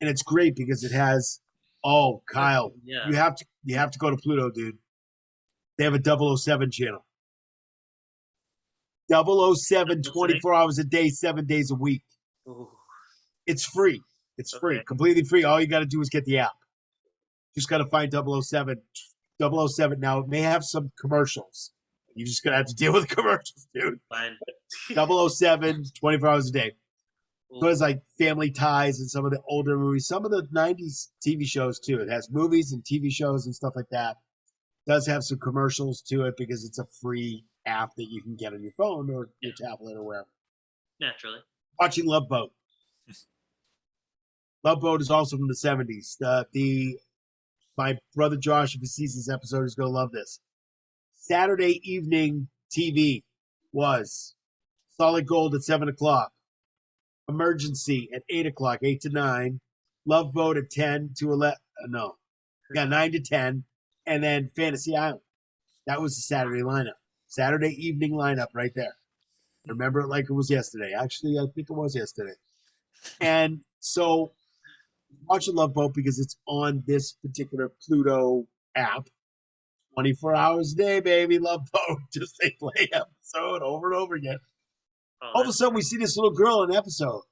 and it's great because it has. Oh, Kyle, Yeah. you have to go to Pluto, dude. They have a 007 channel. 007 24 hours a day, 7 days a week. Ooh. It's free. It's free. Completely free. All you got to do is get the app. Just got to find 007. 007 now it may have some commercials. You're just going to have to deal with the commercials, dude. Fine. 007 24 hours a day. Ooh. So it's like Family Ties and some of the older movies, some of the 90s TV shows too. It has movies and TV shows and stuff like that. It does have some commercials to it because it's a free app that you can get on your phone or your tablet or wherever. Naturally. Watching Love Boat. Love Boat is also from the 70s. My brother Josh, if he sees this episode, is going to love this. Saturday evening TV was Solid Gold at 7 o'clock. Emergency at 8 o'clock, 8 to 9. Love Boat at 10 to 11. 9 to 10. And then Fantasy Island. That was the Saturday lineup. Saturday evening lineup right there. Remember it like it was yesterday. Actually, I think it was yesterday. And so, watch Love Boat because it's on this particular Pluto app. 24 hours a day, baby. Love Boat. Just they play episode over and over again. All of a sudden, we see this little girl in an episode.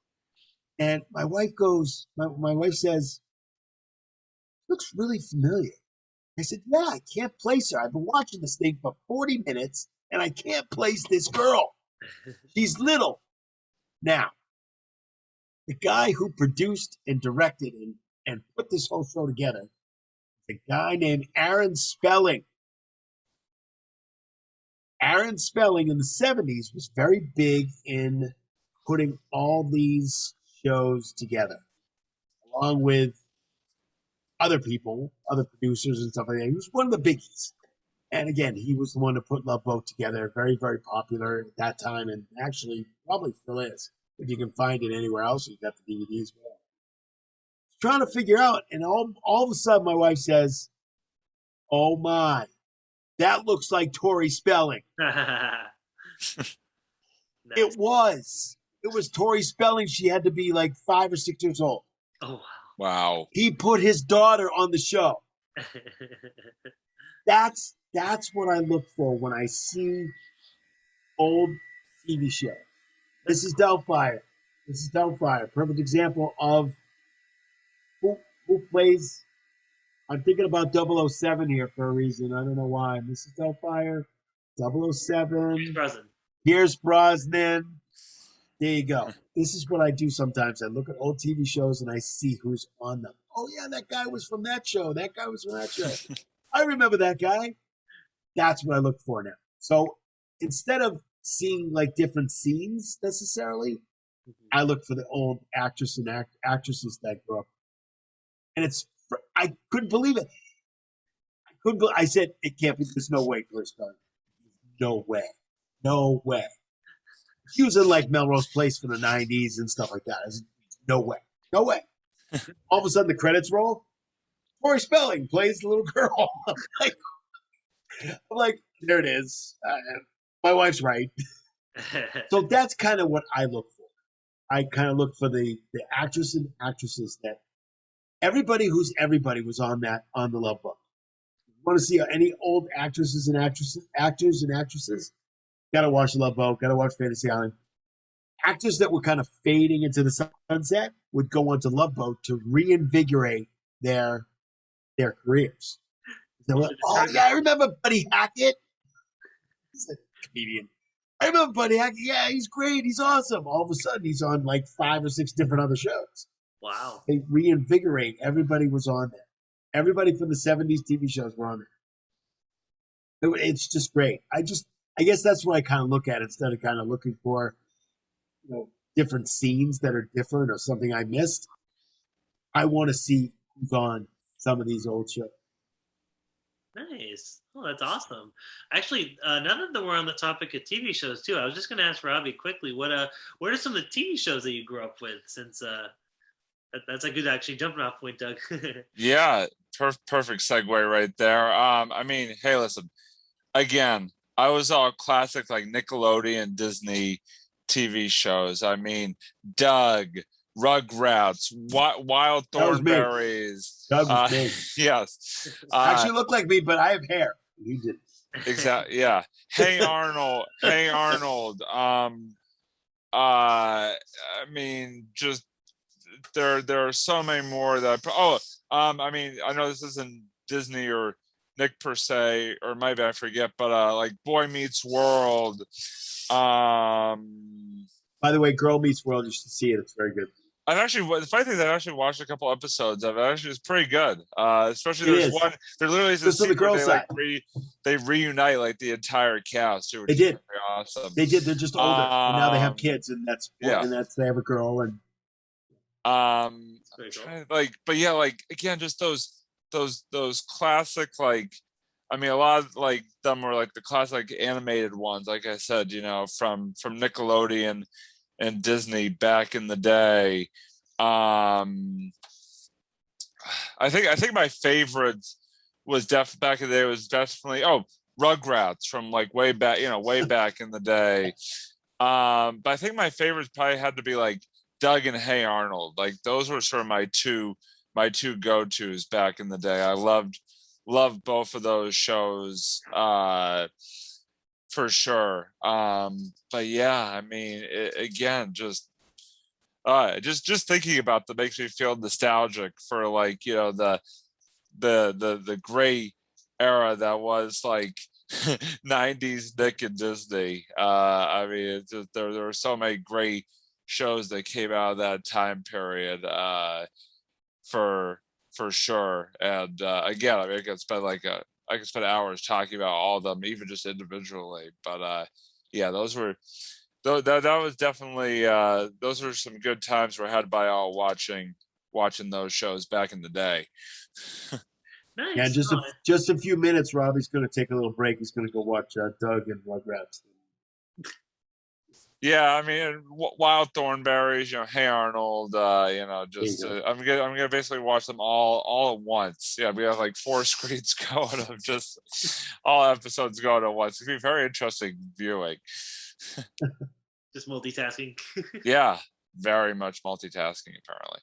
And my wife goes, my wife says, looks really familiar. I said, yeah, I can't place her. I've been watching this thing for 40 minutes, and I can't place this girl. She's little. Now, the guy who produced and directed and put this whole show together, a guy named Aaron Spelling. Aaron Spelling in the 70s was very big in putting all these shows together, along with other people, other producers and stuff like that. He was one of the biggies. And again, he was the one to put Love Boat together. Very, very popular at that time, and actually probably still is. If you can find it anywhere else, you got the DVDs. Trying to figure out, and all of a sudden my wife says, oh my, That looks like Tori Spelling. Nice. It was. It was Tori Spelling. She had to be like 5 or 6 years old. Oh Wow. He put his daughter on the show. wow. That's what I look for when I see old TV show. This is Doubtfire. This is Doubtfire. Perfect example of who plays. I'm thinking about 007 here for a reason. I don't know why. This is Doubtfire. 007. Present. Pierce Brosnan. There you go. This is what I do sometimes. I look at old TV shows and I see who's on them. Oh, yeah, that guy was from that show. That guy was from that show. I remember that guy. That's what I look for now. So instead of seeing like different scenes necessarily, I look for the old actors and actresses that grew up. And I couldn't believe it. I said, it can't be. There's no way, Chris Dunn. No way. No way. He was in like Melrose Place for the 90s and stuff like that. I said, no way. No way. All of a sudden the credits roll. Tori Spelling plays the little girl. I'm like, there it is. My wife's right. So that's kind of what I look for. I kind of look for the actors and actresses that everybody who's everybody was on the Love Boat. Want to see any old actors and actresses? Got to watch Love Boat. Got to watch Fantasy Island. Actors that were kind of fading into the sunset would go onto Love Boat to reinvigorate their careers. They were, oh yeah, I remember Buddy Hackett. He's a comedian. I remember Buddy Hackett. Yeah, he's great. He's awesome. All of a sudden, he's on like 5 or 6 different other shows. Wow. They reinvigorate. Everybody was on there. Everybody from the 70s TV shows were on there. It's just great. I guess that's what I kind of look at instead of kind of looking for, different scenes that are different or something I missed. I want to see who's on some of these old shows. Nice. Oh, that's awesome. Actually, now that we're on the topic of TV shows too, I was just going to ask Robbie quickly, what are some of the TV shows that you grew up with? Since that's a good actually jumping off point, Doug. Yeah, perfect segue right there. I mean, hey, listen, again, I was all classic like Nickelodeon, Disney TV shows. I mean, Doug, Rugrats, Wild Thornberries. Doug was me. Yes. Actually looked like me, but I have hair. He did. Exactly. Yeah. Hey Arnold. Hey Arnold. I mean, just there are so many more that. I mean, I know this isn't Disney or Nick per se, or maybe I forget, but like Boy Meets World. By the way, Girl Meets World, you should see it. It's very good. The funny thing is I actually watched a couple episodes of it. Actually, it's pretty good. Especially there's one. There literally is a scene where they reunite like the entire cast. Which they did. Is awesome. They did. They're just older, and now they have kids, and they have a girl, and but yeah, like again, just those classic like. I mean, a lot of like them were like the classic animated ones, like I said, from Nickelodeon and Disney back in the day. I think my favorite was back in the day was definitely Rugrats from like way back in the day. But I think my favorites probably had to be like Doug and Hey Arnold. Like those were sort of my two go-tos back in the day. I loved both of those shows for sure. But yeah, I mean, again, just thinking about that makes me feel nostalgic for like the great era that was like 90s Nick and Disney. I mean, it's just, there were so many great shows that came out of that time period for sure. And again, I mean, I could spend hours talking about all of them, even just individually. But yeah, that was definitely those were some good times we had by all watching those shows back in the day. Nice. Yeah, just a few minutes. Robbie's going to take a little break. He's going to go watch Doug and Rugrats. Yeah, I mean, Wild Thornberries, Hey Arnold, just I'm gonna basically watch them all at once. Yeah, we have like 4 screens going of just all episodes going at once. It'd be very interesting viewing. Just multitasking. Yeah, very much multitasking apparently.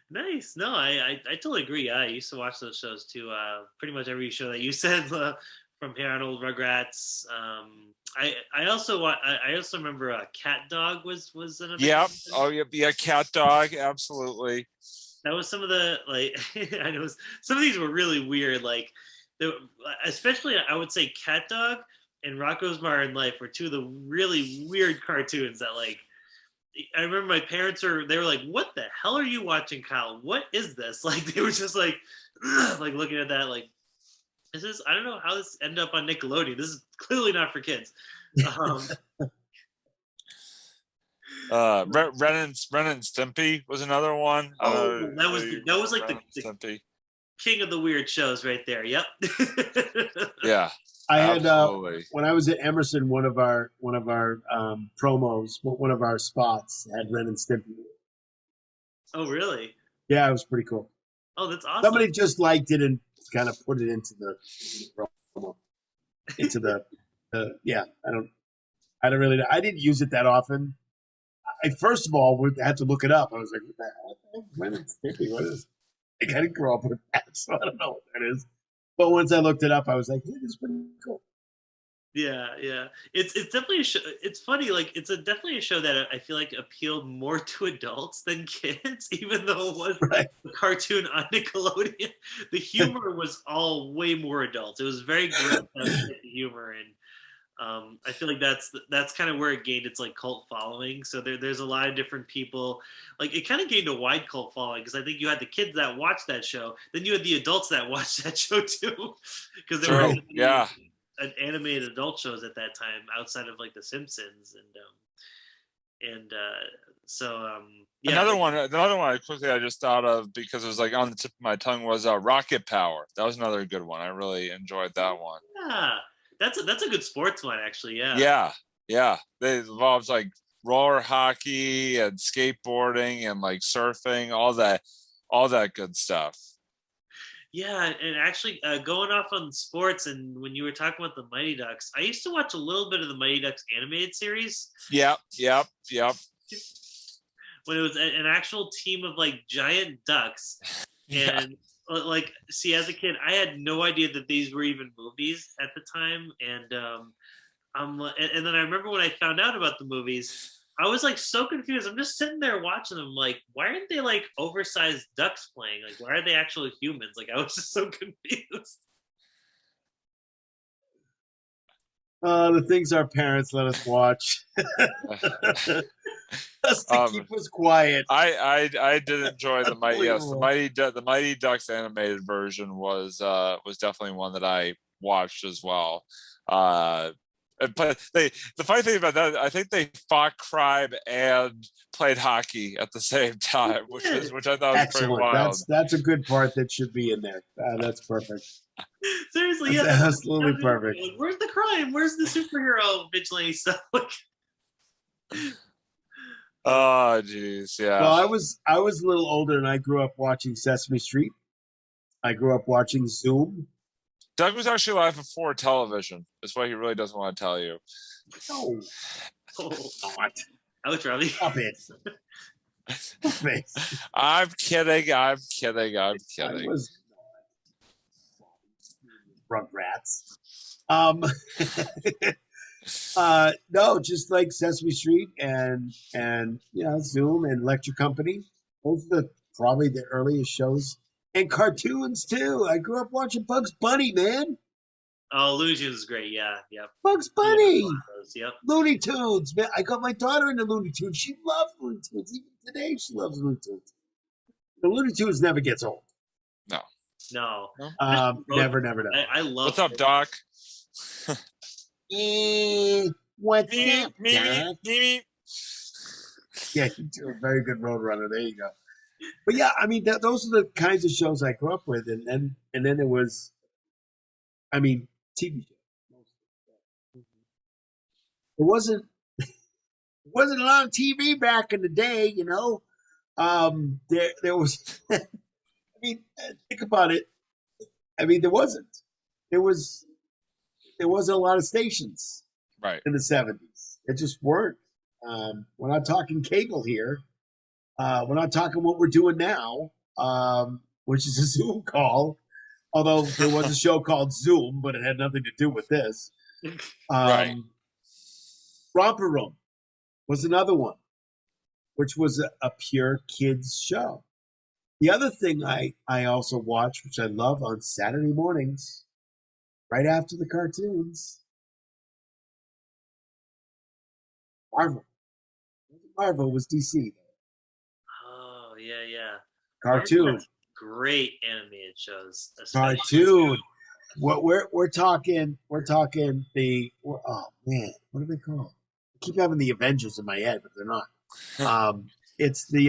Nice. No, I totally agree. I used to watch those shows too. Pretty much every show that you said, from Hey Arnold, Rugrats. I also remember Cat Dog was an amazing. Yep. Oh yeah, Cat Dog, absolutely. That was some of the like I know some of these were really weird. Like, especially I would say Cat Dog and Rocco's Modern Life were two of the really weird cartoons that like. I remember my parents they were like, "What the hell are you watching, Kyle? What is this?" Like they were just like looking at that like, this is, I don't know how this ended up on Nickelodeon. This is clearly not for kids. Ren and Stimpy was another one. That was like the king of the weird shows right there. Yep. Yeah. I had when I was at Emerson, one of our promos, one of our spots had Ren and Stimpy. Oh, really? Yeah, it was pretty cool. Oh, that's awesome. Somebody just liked it and kind of put it into the promo. Into the yeah. I don't really know. I didn't use it that often. I first of all had to look it up. I was like, what the hell? Ren and Stimpy? What is? Like, I didn't grow up with that, so I don't know what that is. But once I looked it up, I was like, hey, this is pretty cool. Yeah. It's definitely a show. It's funny, like definitely a show that I feel like appealed more to adults than kids, even though it was a cartoon on Nickelodeon. The humor was all way more adult. It was very gross humor, and I feel like that's kind of where it gained its like cult following. So there's a lot of different people. Like it kind of gained a wide cult following because I think you had the kids that watched that show, then you had the adults that watched that show too, because there were animated adult shows at that time outside of like The Simpsons yeah. Another one I just thought of because it was like on the tip of my tongue was Rocket Power. That was another good one. I really enjoyed that one. Yeah. That's a good sports one, actually. Yeah. Yeah. It involves like roller hockey and skateboarding and like surfing, all that good stuff. Yeah, and actually, going off on sports, and when you were talking about the Mighty Ducks, I used to watch a little bit of the Mighty Ducks animated series. Yep. When it was an actual team of like giant ducks, and like, see, as a kid, I had no idea that these were even movies at the time, and then I remember when I found out about the movies, I was like so confused. I'm just sitting there watching them, like, why aren't they like oversized ducks playing? Like, why are they actual humans? Like, I was just so confused. The things our parents let us watch. Just to keep us quiet. I did enjoy the Mighty Ducks animated version was definitely one that I watched as well. But the funny thing about that, I think they fought crime and played hockey at the same time, which I thought was pretty wild. That's a good part that should be in there. That's perfect. Seriously, that's absolutely perfect. Like, where's the crime? Where's the superhero vigilante stuff? Oh, geez, yeah. Well, I was a little older, and I grew up watching Sesame Street. I grew up watching Zoom. Doug was actually alive before television. That's what he really doesn't want to tell you. No. What? Ouch, Robbie. Stop it. Stop it. I'm kidding. I was Rugrats. No, just like Sesame Street and Zoom and Lecture Company. Those are probably the earliest shows. And cartoons too. I grew up watching Bugs Bunny, man. Oh, Looney Tunes is great. Yeah. Bugs Bunny. Yep. Looney Tunes, man. I got my daughter into Looney Tunes. She loves Looney Tunes. Even today, she loves Looney Tunes. The Looney Tunes never gets old. No. Never does. I love. What's up, Doc? What's up, Doc? Yeah, you do a very good Roadrunner. There you go. But yeah, I mean, those are the kinds of shows I grew up with, and then it was, I mean, TV shows. wasn't a lot of TV back in the day, you know. There was. I mean, think about it. I mean, there wasn't. There wasn't a lot of stations Right. in the 70s. It just weren't. We're not talking cable here. We're not talking what we're doing now, which is a Zoom call. Although there was a show called Zoom, but it had nothing to do with this. Right. Romper Room was another one, which was a pure kids show. The other thing I also watch, which I love on Saturday mornings, right after the cartoons, Marvel. Marvel was DC. Oh yeah. Cartoon. Marvel has great animated shows. especially- Cartoon. What we're talking the oh man, what are they called? I keep having the Avengers in my head, but they're not. It's the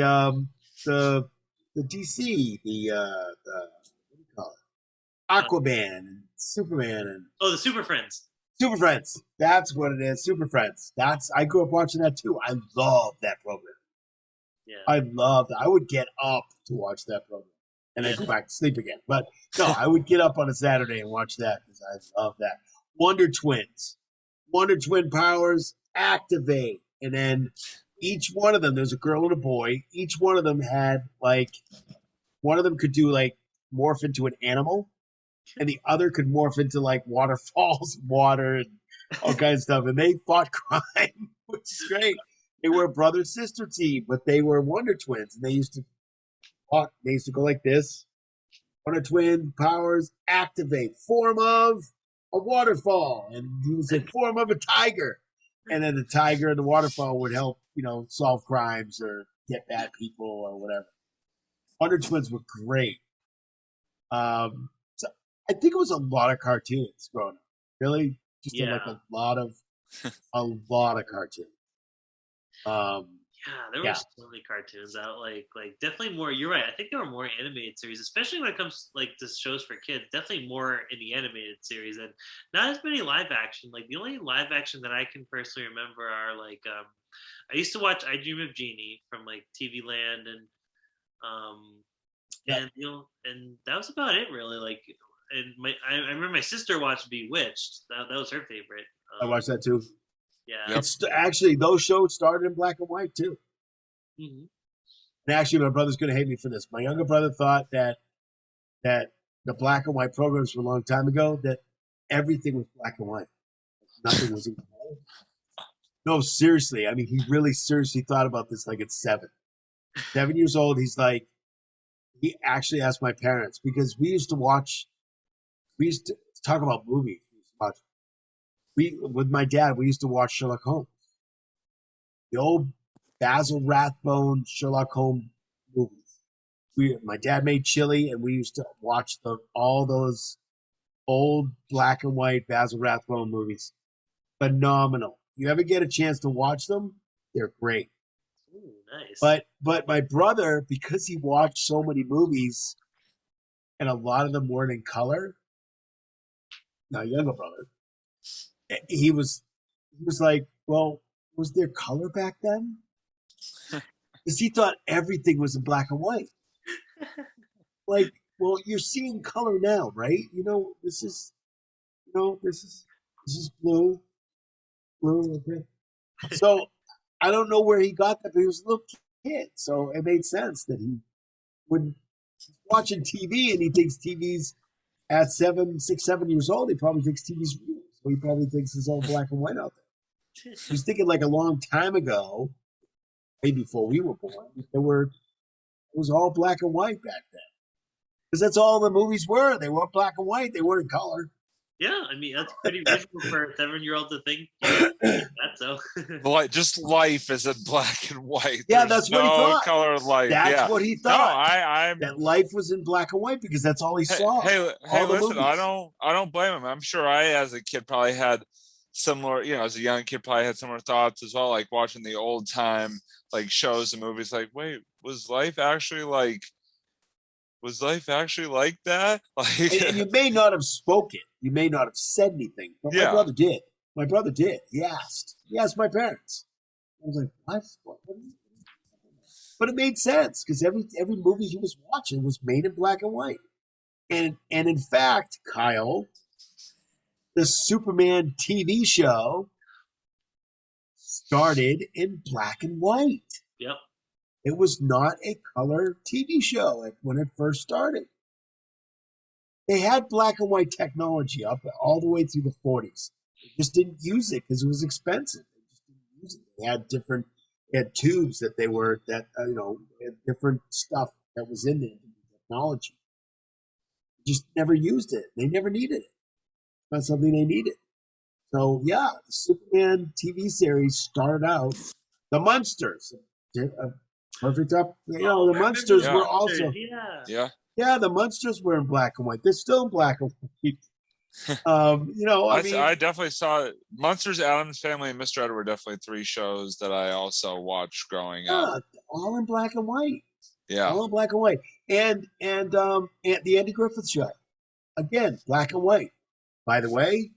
DC, what do you call it? Aquaman and Superman and Oh, the Super Friends. Super Friends. That's what it is. Super Friends. I grew up watching that too. I love that program. Yeah. I would get up to watch that program. And then go back to sleep again. But no, I would get up on a Saturday and watch that because I love that. Wonder Twins. Wonder Twin powers activate. And then each one of them, there's a girl and a boy. Each one of them had one of them could do morph into an animal. And the other could morph into waterfalls, water, and all kinds of stuff. And they fought crime, which is great. They were a brother-sister team, but they were Wonder Twins. And they used to go like this. Wonder Twin powers activate. Form of a waterfall. And he would say form of a tiger. And then the tiger and the waterfall would help, solve crimes or get bad people or whatever. Wonder Twins were great. So I think it was a lot of cartoons growing up. Really? Just a lot of cartoons. There were so many cartoons out. Like definitely more. You're right. I think there were more animated series, especially when it comes to shows for kids. Definitely more in the animated series, and not as many live action. Like the only live action that I can personally remember are I used to watch I Dream of Jeannie from TV Land, and and that was about it really. And I remember my sister watched Bewitched. That was her favorite. I watched that too. Yeah. Yep. It's actually those shows started in black and white too. Mm-hmm. And actually, my brother's going to hate me for this. My younger brother thought that the black and white programs from a long time ago that everything was black and white. Nothing was in color. No, seriously. I mean, he really seriously thought about this at 7. 7 years old, he actually asked my parents because we used to talk about movies. With my dad, we used to watch Sherlock Holmes. The old Basil Rathbone Sherlock Holmes movies. My dad made chili, and we used to watch all those old black and white Basil Rathbone movies. Phenomenal. You ever get a chance to watch them? They're great. Ooh, nice. But my brother, because he watched so many movies, and a lot of them weren't in color. My younger brother, he was like, well, was there color back then? Because he thought everything was in black and white. Well, you're seeing color now, right? This is blue. Okay. So I don't know where he got that, but he was a little kid, so it made sense that he would watching TV and he thinks TV's at 7 years old. He probably thinks TV's real, so he probably thinks it's all black and white out there. He's thinking a long time ago, maybe before we were born, it was all black and white back then. Because that's all the movies were. They were black and white. They weren't in color. Yeah, I mean that's pretty visual for a 7-year-old to think. That's so. Just life is in black and white. Yeah, There's that's what he thought. Color of life. That's what he thought. No, that life was in black and white because that's all he saw. Hey, listen, movies. I don't blame him. I'm sure I, as a kid, probably had similar. As a young kid, probably had similar thoughts as well. Like watching the old time shows and movies. Wait, was life actually like? Was life actually like that? And you may not have spoken. You may not have said anything. But my brother did. My brother did. He asked. He asked my parents. I was like, what? But it made sense because every movie he was watching was made in black and white. And in fact, Kyle, the Superman TV show started in black and white. Yep. It was not a color TV show when it first started. They had black and white technology up all the way through the 40s. They just didn't use it because it was expensive. They just didn't use it. They had tubes that they had different stuff that was in there, technology. Just never used it. They never needed it. It's not something they needed. So yeah, the Superman TV series started out. The Munsters, perfect up. The Munsters were also. Yeah, the Munsters were in black and white. They're still in black and white. I definitely saw it. Munsters, Addams Family, and Mr. Ed were definitely 3 shows that I also watched growing up. All in black and white. Yeah, all in black and white. And the Andy Griffith Show, again, black and white. By the way,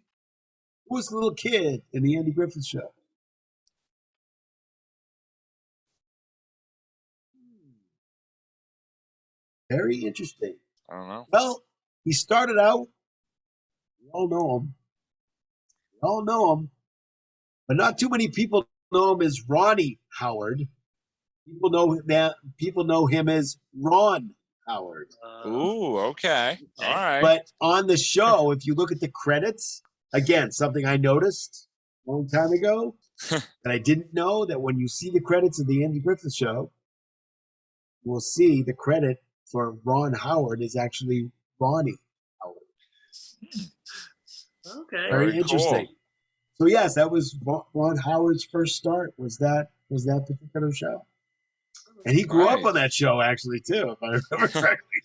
who was the little kid in the Andy Griffith Show? Very interesting. I don't know. Well, he started out. We all know him. But not too many people know him as Ronnie Howard. People know him as Ron Howard. Ooh, okay. All right. But on the show, if you look at the credits, again, something I noticed a long time ago that I didn't know, that when you see the credits of the Andy Griffith Show, you will see the credit for Ron Howard is actually Ronnie Howard. Okay. Very interesting. Cool. So yes, that was Ron Howard's first start. Was that particular show, and he grew up on that show actually too, if I remember correctly.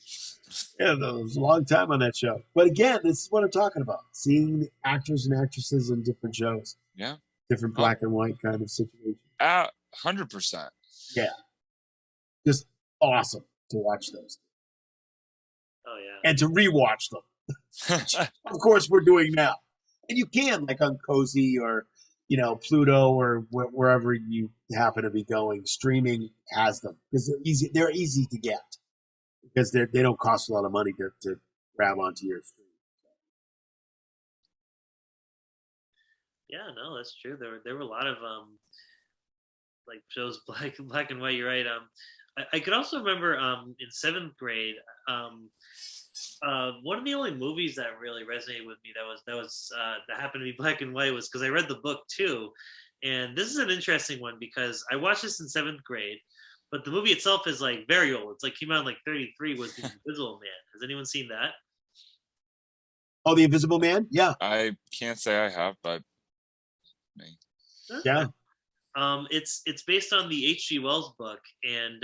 Yeah, it was a long time on that show. But again, this is what I'm talking about: seeing the actors and actresses in different shows. Yeah. Different black and white kind of situation. 100%. Yeah. Just awesome to watch those. Oh yeah. And to rewatch them. Of course, we're doing now. And you can, like on Cozy or, Pluto or wherever you happen to be going. Streaming has them because they're easy. They're easy to get because they don't cost a lot of money to grab onto your stream. Yeah, no, that's true. There were a lot of like shows black and white. You're right. I could also remember in 7th grade. One of the only movies that really resonated with me that happened to be black and white was because I read the book too, and this is an interesting one because I watched this in 7th grade, but the movie itself is like very old. It's like came out in like 1933. Was The Invisible Man? Has anyone seen that? Oh, The Invisible Man? Yeah. I can't say I have, but me. Yeah. It's based on the H.G. Wells book, and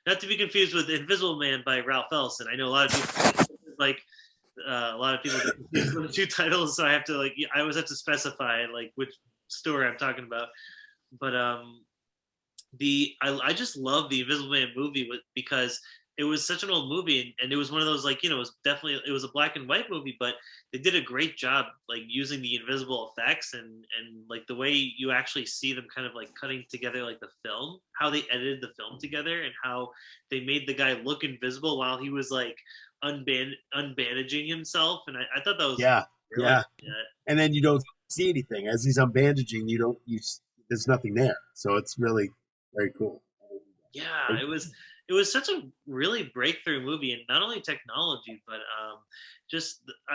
not to be confused with Invisible Man by Ralph Ellison. I know a lot of people a lot of people get confused with the 2 titles, so I always have to specify like which story I'm talking about. But I just love the Invisible Man movie because it was such an old movie, and it was one of those it was a black and white movie, but they did a great job like using the invisible effects and like the way you actually see them kind of like cutting together like the film, how they edited the film together, and how they made the guy look invisible while he was like unbandaging himself, and I thought that was yeah. And then you don't see anything as he's unbandaging. There's nothing there, so it's really very cool. Yeah, it was such a really breakthrough movie, and not only technology, but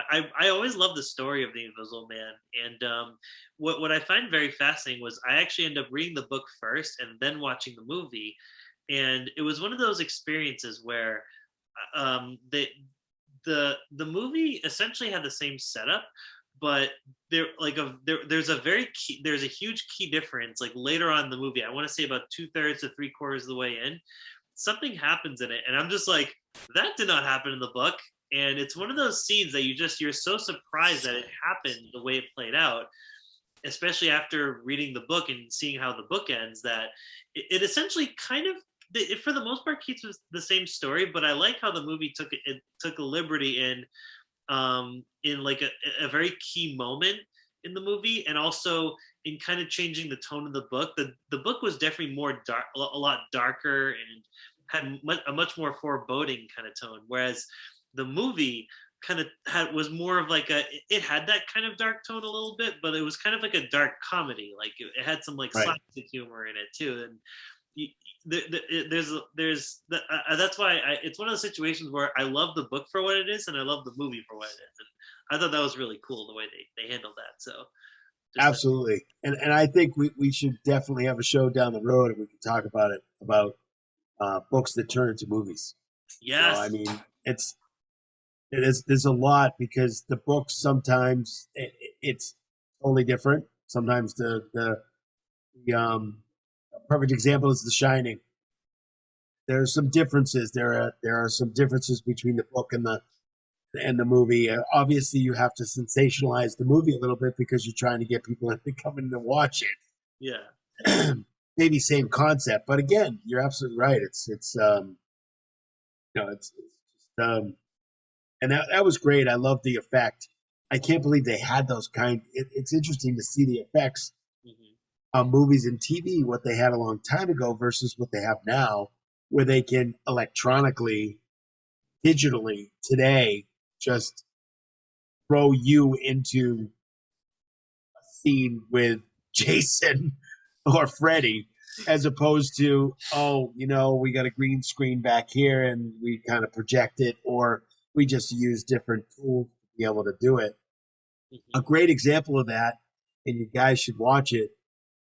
I always loved the story of the Invisible Man. And what I find very fascinating was I actually ended up reading the book first and then watching the movie, and it was one of those experiences where the movie essentially had the same setup, but there's a huge key difference. Like later on in the movie, I want to say about 2/3 to 3/4 of the way in, something happens in it, and I'm just like, that did not happen in the book. And it's one of those scenes that you're so surprised that it happened the way it played out, especially after reading the book and seeing how the book ends, that it essentially kind of, for the most part, keeps the same story. But I like how the movie took a liberty in like a very key moment in the movie, and also in kind of changing the tone of the book. The book was definitely more dark, a lot darker, and had a much more foreboding kind of tone, whereas the movie kind of was more of like it had that kind of dark tone a little bit, but it was kind of like a dark comedy. Like it had some like slapstick humor in it too, and that's why it's one of those situations where I love the book for what it is, and I love the movie for what it is, and I thought that was really cool the way they handled that. So absolutely, and I think we should definitely have a show down the road, and we can talk about it, about books that turn into movies. Yes, I mean there's a lot, because the books sometimes it's totally different. Sometimes the perfect example is The Shining. There are some differences. There are some differences between the book and the movie. Obviously, you have to sensationalize the movie a little bit because you're trying to get people to come in to watch it. Yeah. Maybe same concept, but again, you're absolutely right. And that was great. I love the effect. I can't believe they had those kind. It's interesting to see the effects on movies and TV, what they had a long time ago versus what they have now, where they can electronically, digitally today just throw you into a scene with Jason or Freddy, as opposed to, we got a green screen back here and we kind of project it, or we just use different tools to be able to do it. A great example of that, and you guys should watch it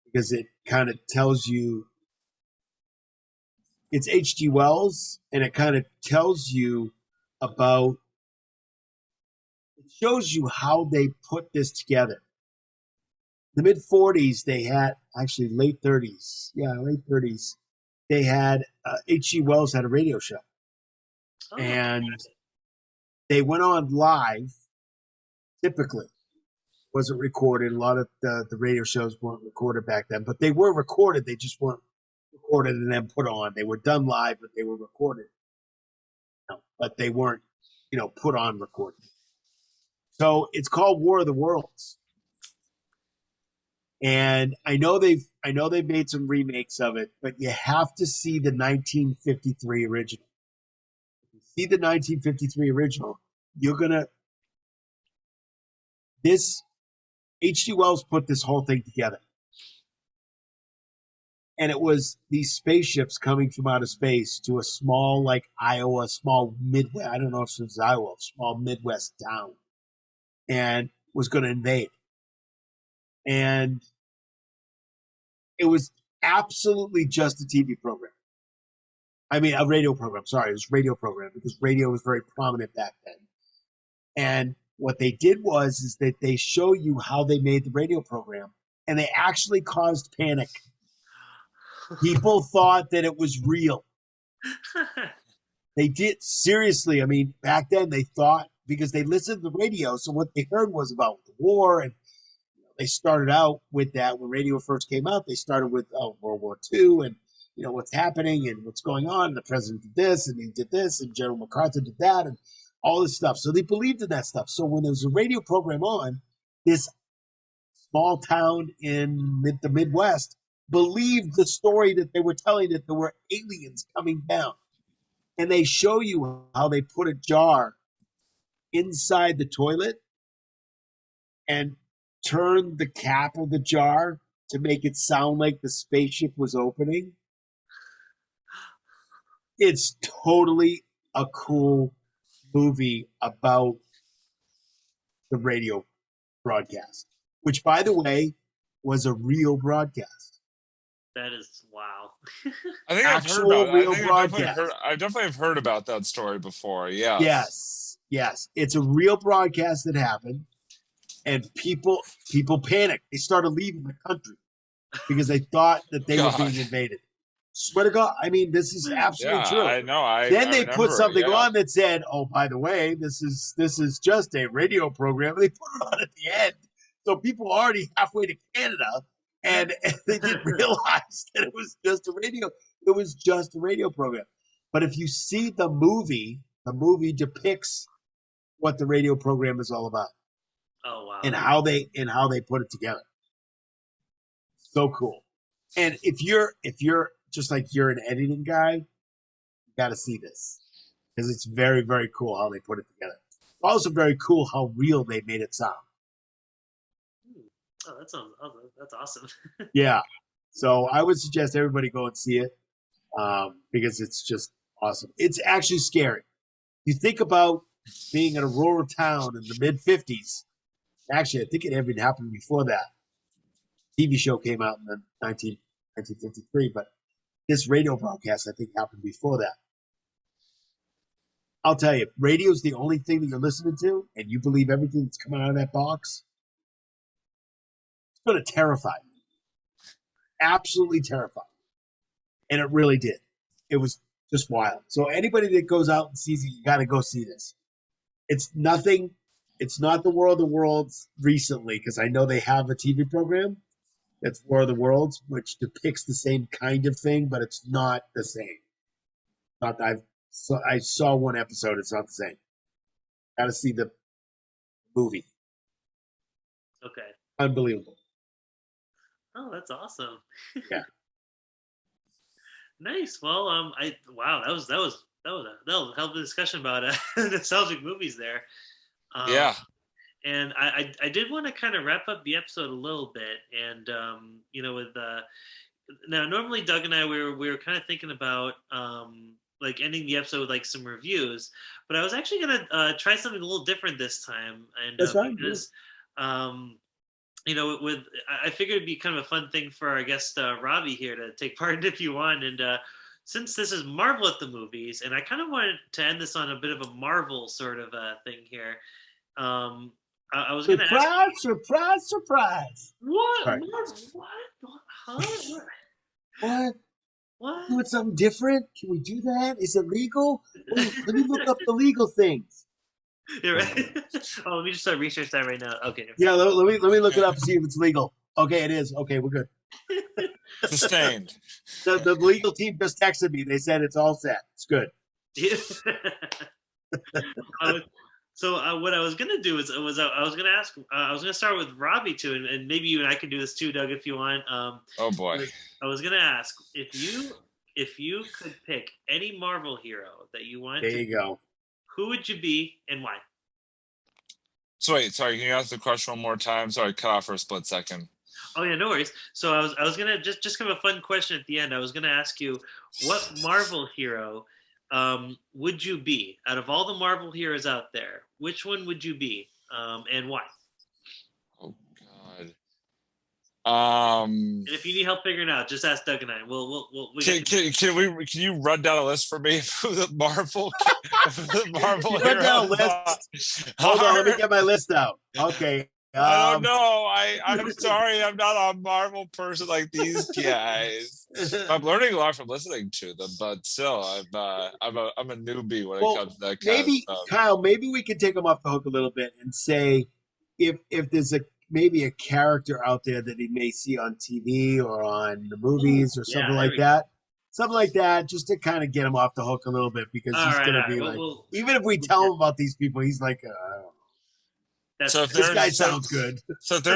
because it kind of tells you, it's H.G. Wells, and it kind of tells you about, it shows you how they put this together. The mid 40s, they had, actually late 30s, late 30s, they had, H.G. Wells had a radio show. Oh, and they went on live, typically. Wasn't recorded. A lot of the radio shows weren't recorded back then, but they were recorded. They just weren't recorded and then put on. They were done live, but they were recorded. But they weren't, put on recording. So it's called War of the Worlds. And I know they've made some remakes of it, but you have to see the 1953 original. If you see the 1953 original, H.G. Wells put this whole thing together. And it was these spaceships coming from outer space to a small, like Iowa, small Midwest, I don't know if it was Iowa, small Midwest town, and was going to invade. And it was absolutely just a TV program. I mean, a radio program. Sorry, it was a radio program because radio was very prominent back then. And what they did is that they show you how they made the radio program, and they actually caused panic. People thought that it was real. They did, seriously. I mean, back then they thought, because they listened to the radio, so what they heard was about the war, and they started out with that. When radio first came out, they started with World War II and what's happening and what's going on. And the president did this and he did this and General MacArthur did that and all this stuff. So they believed in that stuff. So when there was a radio program on, this small town in the Midwest believed the story that they were telling, that there were aliens coming down. And they show you how they put a jar inside the toilet and turned the cap of the jar to make it sound like the spaceship was opening. It's totally a cool movie about the radio broadcast, which, by the way, was a real broadcast. That is wow. I think I've heard about it. I definitely have heard about that story before. Yes. Yes. It's a real broadcast that happened, and people panicked. They started leaving the country because they thought that they were being invaded. Swear to God. I mean, this is absolutely true. I know. Then they put something on that said, "Oh, by the way, this is just a radio program." They put it on at the end, so people are already halfway to Canada, and they didn't realize that it was just a radio. It was just a radio program. But if you see the movie depicts what the radio program is all about. Oh wow. and how they put it together. So cool. And if you're just like you're an editing guy, you got to see this because it's very, very cool how they put it together. Also, very cool how real they made it sound. Oh, that's awesome. Yeah. So I would suggest everybody go and see it because it's just awesome. It's actually scary. You think about being in a rural town in the mid 50s. Actually, I think it even happened before that. TV show came out in the 1953, but this radio broadcast, I think, happened before that. I'll tell you, if radio's the only thing that you're listening to and you believe everything that's coming out of that box, it's going to terrify you. Absolutely terrifying. And it really did. It was just wild. So anybody that goes out and sees it, you got to go see this. It's nothing. It's not the War of the Worlds recently, because I know they have a TV program that's War of the Worlds, which depicts the same kind of thing, but it's not the same. I saw one episode. It's not the same. Got to see the movie. Okay. Unbelievable. Oh, that's awesome. Yeah. Nice. Well, wow, that was a hell of a discussion about nostalgic movies there. Yeah. And I did want to kind of wrap up the episode a little bit, and with now normally Doug and I we were kind of thinking about like ending the episode with like some reviews, but I was actually gonna try something a little different this time, and That's fine. because I figured it'd be kind of a fun thing for our guest Robbie here to take part in if you want, and since this is Marvel at the movies, and I kind of wanted to end this on a bit of a Marvel sort of thing here. I was going to ask. Surprise! What? Sorry. What? Huh? What? What? Doing something different? Can we do that? Is it legal? Wait, let me look up the legal things. You're right. Oh, let me just research that right now. Okay. Yeah, let me look it up and see if it's legal. Okay, it is. Okay, we're good. Sustained. The legal team just texted me. They said it's all set. It's good. Yeah. So what I was gonna do is I was gonna ask. I was gonna start with Robbie too, and maybe you and I can do this too, Doug, if you want. Oh boy. I was gonna ask if you could pick any Marvel hero that you wanted. There you go. Who would you be and why? So wait, sorry, can you ask the question one more time? Sorry, cut off for a split second. Oh yeah, no worries. So I was gonna just kind of a fun question at the end. I was gonna ask you, what Marvel hero would you be out of all the Marvel heroes out there? Which one would you be, and why? Oh God. And if you need help figuring it out, just ask Doug and I. Can you run down a list for me of the Marvel Run down a list. Hold on, let me get my list out. Okay. I don't know. I'm sorry, I'm not a Marvel person like these guys. I'm learning a lot from listening to them, but still, I'm a newbie when it comes to that kind of stuff. Kyle, maybe we can take them off the hook a little bit and say if there's maybe a character out there that he may see on TV or on the movies or something like that. Something like that, just to kind of get him off the hook a little bit, because he's going to be even if we tell him about these people, he's like, so if this guy sounds good. So if there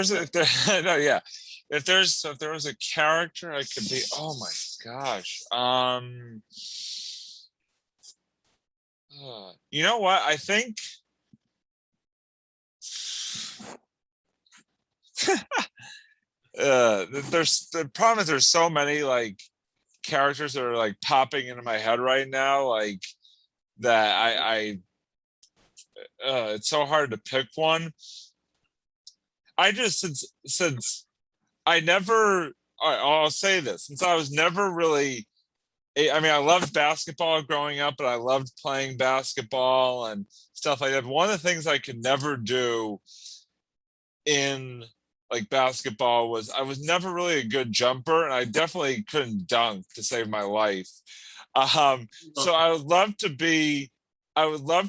was a character I could be, oh my gosh. You know what? I think there's the problem is there's so many like characters that are like popping into my head right now, like that I it's so hard to pick one. I just since I never I'll say this, since I was never really I loved basketball growing up, and I loved playing basketball and stuff like that. But one of the things I could never do in like basketball was I was never really a good jumper, and I definitely couldn't dunk to save my life. So I would love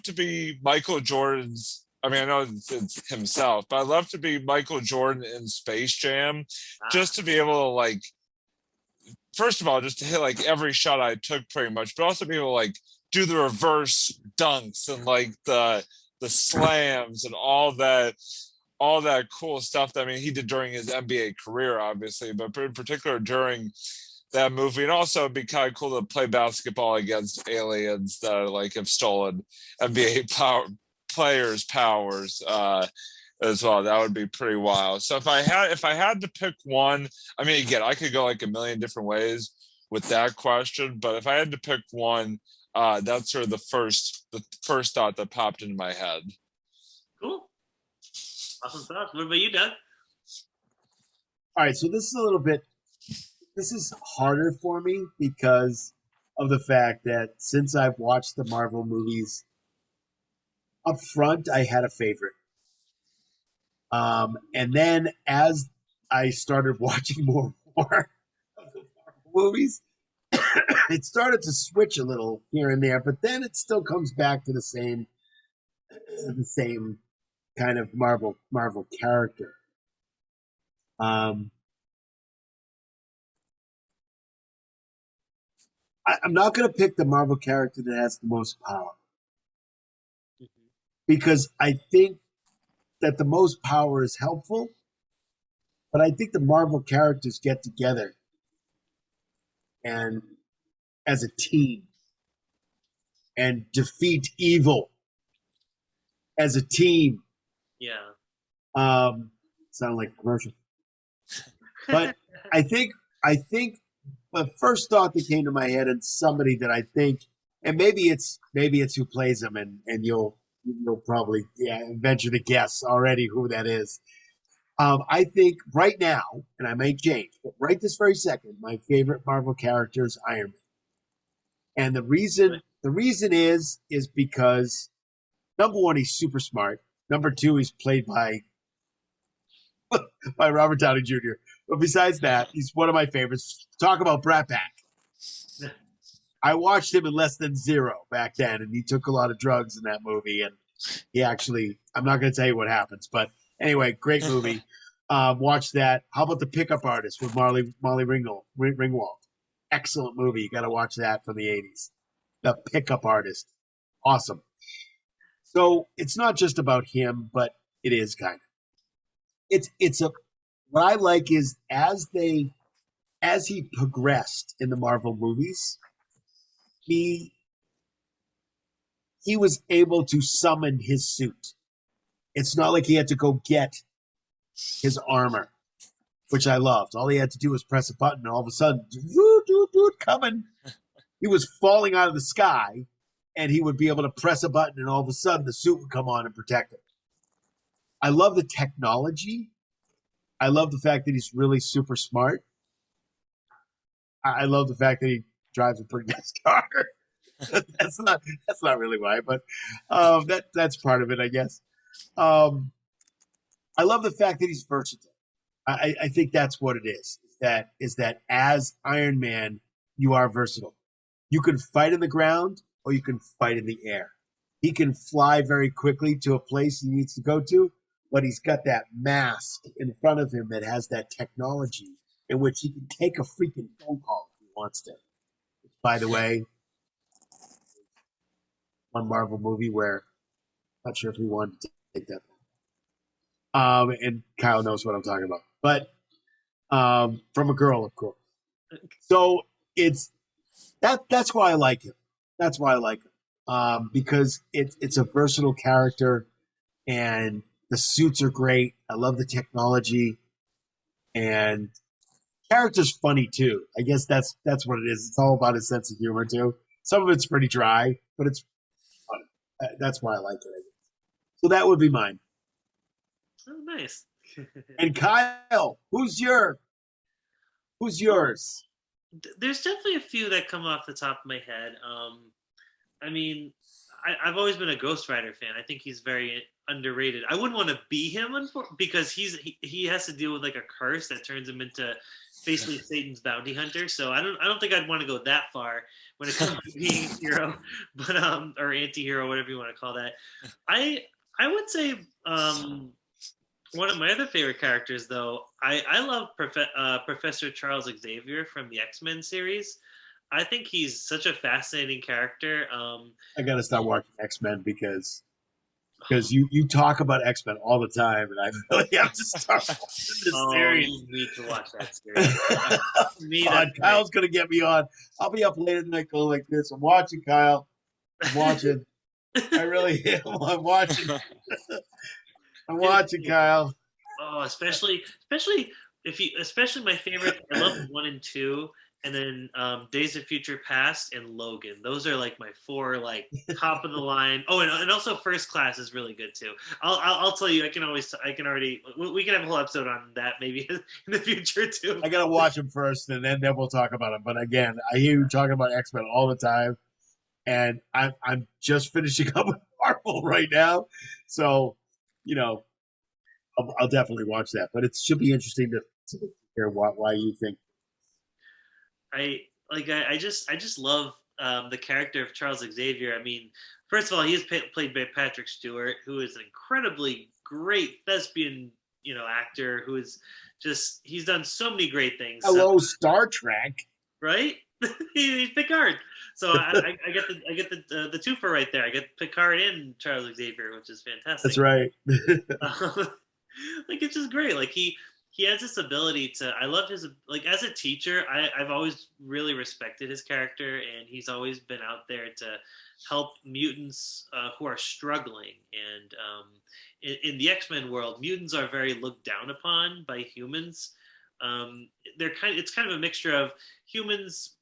to be Michael Jordan's. I mean, I know it's himself, but I'd love to be Michael Jordan in Space Jam, just to be able to like, first of all, just to hit like every shot I took pretty much, but also be able to like do the reverse dunks and like the slams and all that. all that cool stuff that, I mean, he did during his NBA career, obviously, but in particular during that movie. And also it'd be kind of cool to play basketball against aliens that like have stolen NBA players' powers as well. That would be pretty wild. So if I had to pick one, I mean, again, I could go like a million different ways with that question, but if I had to pick one, that's sort of the first thought that popped into my head. Cool. Awesome stuff. What about you, Doug? All right, so this is harder for me because of the fact that since I've watched the Marvel movies, up front I had a favorite. And then as I started watching more of the Marvel movies, it started to switch a little here and there, but then it still comes back to the same kind of Marvel character. I'm not going to pick the Marvel character that has the most power because I think that the most power is helpful, but I think the Marvel characters get together and as a team and defeat evil as a team. Yeah. Sound like a commercial. But I think the first thought that came to my head is somebody that I think, and maybe it's who plays him, and you'll probably venture to guess already who that is. I think right now, and I may change, but right this very second, my favorite Marvel character is Iron Man, and the reason is because number one, he's super smart. Number two, he's played by Robert Downey Jr. But besides that, he's one of my favorites. Talk about Brat Pack. I watched him in Less Than Zero back then, and he took a lot of drugs in that movie. And he actually, I'm not going to tell you what happens, but anyway, great movie. Watch that. How about The Pickup Artist with Molly Ringwald? Excellent movie. You got to watch that from the 80s. The Pickup Artist. Awesome. So it's not just about him, but it is kind of. What I like is as he progressed in the Marvel movies, he was able to summon his suit. It's not like he had to go get his armor, which I loved. All he had to do was press a button, and all of a sudden, coming. He was falling out of the sky, and he would be able to press a button, and all of a sudden, the suit would come on and protect him. I love the technology. I love the fact that he's really super smart. I love the fact that he drives a pretty nice car. that's not really why, but that's part of it, I guess. I love the fact that he's versatile. I think that's what it is. Is that as Iron Man, you are versatile. You can fight in the ground or you can fight in the air. He can fly very quickly to a place he needs to go to, but he's got that mask in front of him that has that technology in which he can take a freaking phone call if he wants to. By the way, one Marvel movie where I'm not sure if he wanted to take that. And Kyle knows what I'm talking about. But from a girl, of course. So that's why I like him. That's why I like him. Because it's a versatile character and the suits are great. I love the technology, and character's funny too. I guess that's what it is. It's all about his sense of humor too. Some of it's pretty dry, but it's funny. That's why I like it. I guess. So that would be mine. Oh, nice. And Kyle, who's yours? There's definitely a few that come off the top of my head. I mean, I've always been a Ghost Rider fan. I think he's very underrated. I wouldn't want to be him because he has to deal with like a curse that turns him into basically Satan's bounty hunter. So I don't think I'd want to go that far when it comes to being a hero, but or anti-hero, whatever you want to call that. I would say one of my other favorite characters, though, I love Professor Charles Xavier from the X-Men series. I think he's such a fascinating character. I gotta start watching X-Men because because you talk about X-Men all the time, and I really have to start watching this series. You need to watch that series. For me, God, that's Kyle's gonna get me on. I'll be up late at night going like this. I'm watching Kyle. I'm watching. I really am. I'm watching. I'm watching Kyle. Oh, especially especially my favorite. I love 1 and 2, and then Days of Future Past and Logan. Those are like my 4 like top of the line. Oh, and also First Class is really good too. I'll tell you. I can already. We can have a whole episode on that maybe in the future too. I gotta watch them first, and then we'll talk about them. But again, I hear you talking about X-Men all the time, and I'm just finishing up with Marvel right now, so I'll definitely watch that. But it should be interesting to hear why you think. I just love the character of Charles Xavier. I mean, first of all, he is played by Patrick Stewart, who is an incredibly great thespian, actor who is he's done so many great things. Hello, Star Trek. Right? He's Picard. So I get the twofer right there. I get Picard and Charles Xavier, which is fantastic. That's right. It's just great. Like he has this ability to. I love his as a teacher. I've always really respected his character, and he's always been out there to help mutants who are struggling. And in the X-Men world, mutants are very looked down upon by humans. It's kind of a mixture of humans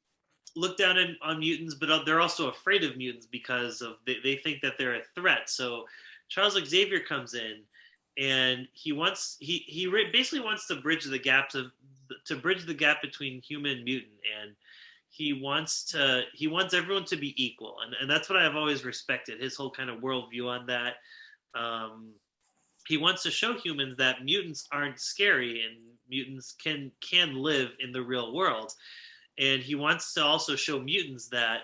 look down on mutants, but they're also afraid of mutants because they think that they're a threat. So Charles Xavier comes in, and he basically wants to bridge the gap between human and mutant, and he wants everyone to be equal, and that's what I've always respected, his whole kind of worldview on that. He wants to show humans that mutants aren't scary and mutants can live in the real world, and he wants to also show mutants that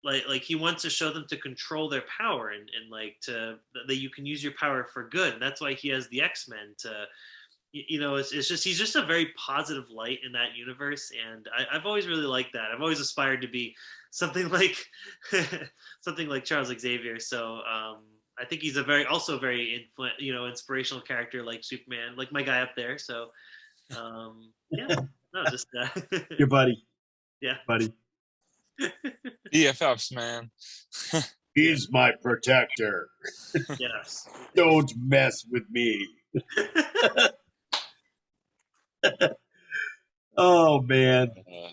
like he wants to show them to control their power and that you can use your power for good. And that's why he has the X-Men to, it's just, he's just a very positive light in that universe. And I've always really liked that. I've always aspired to be something like, something like Charles Xavier. So I think he's a very inspirational character like Superman, like my guy up there. So yeah, no, just your buddy. Yeah. Buddy. EFFs, man. He's my protector. Yes. Don't mess with me. Oh man.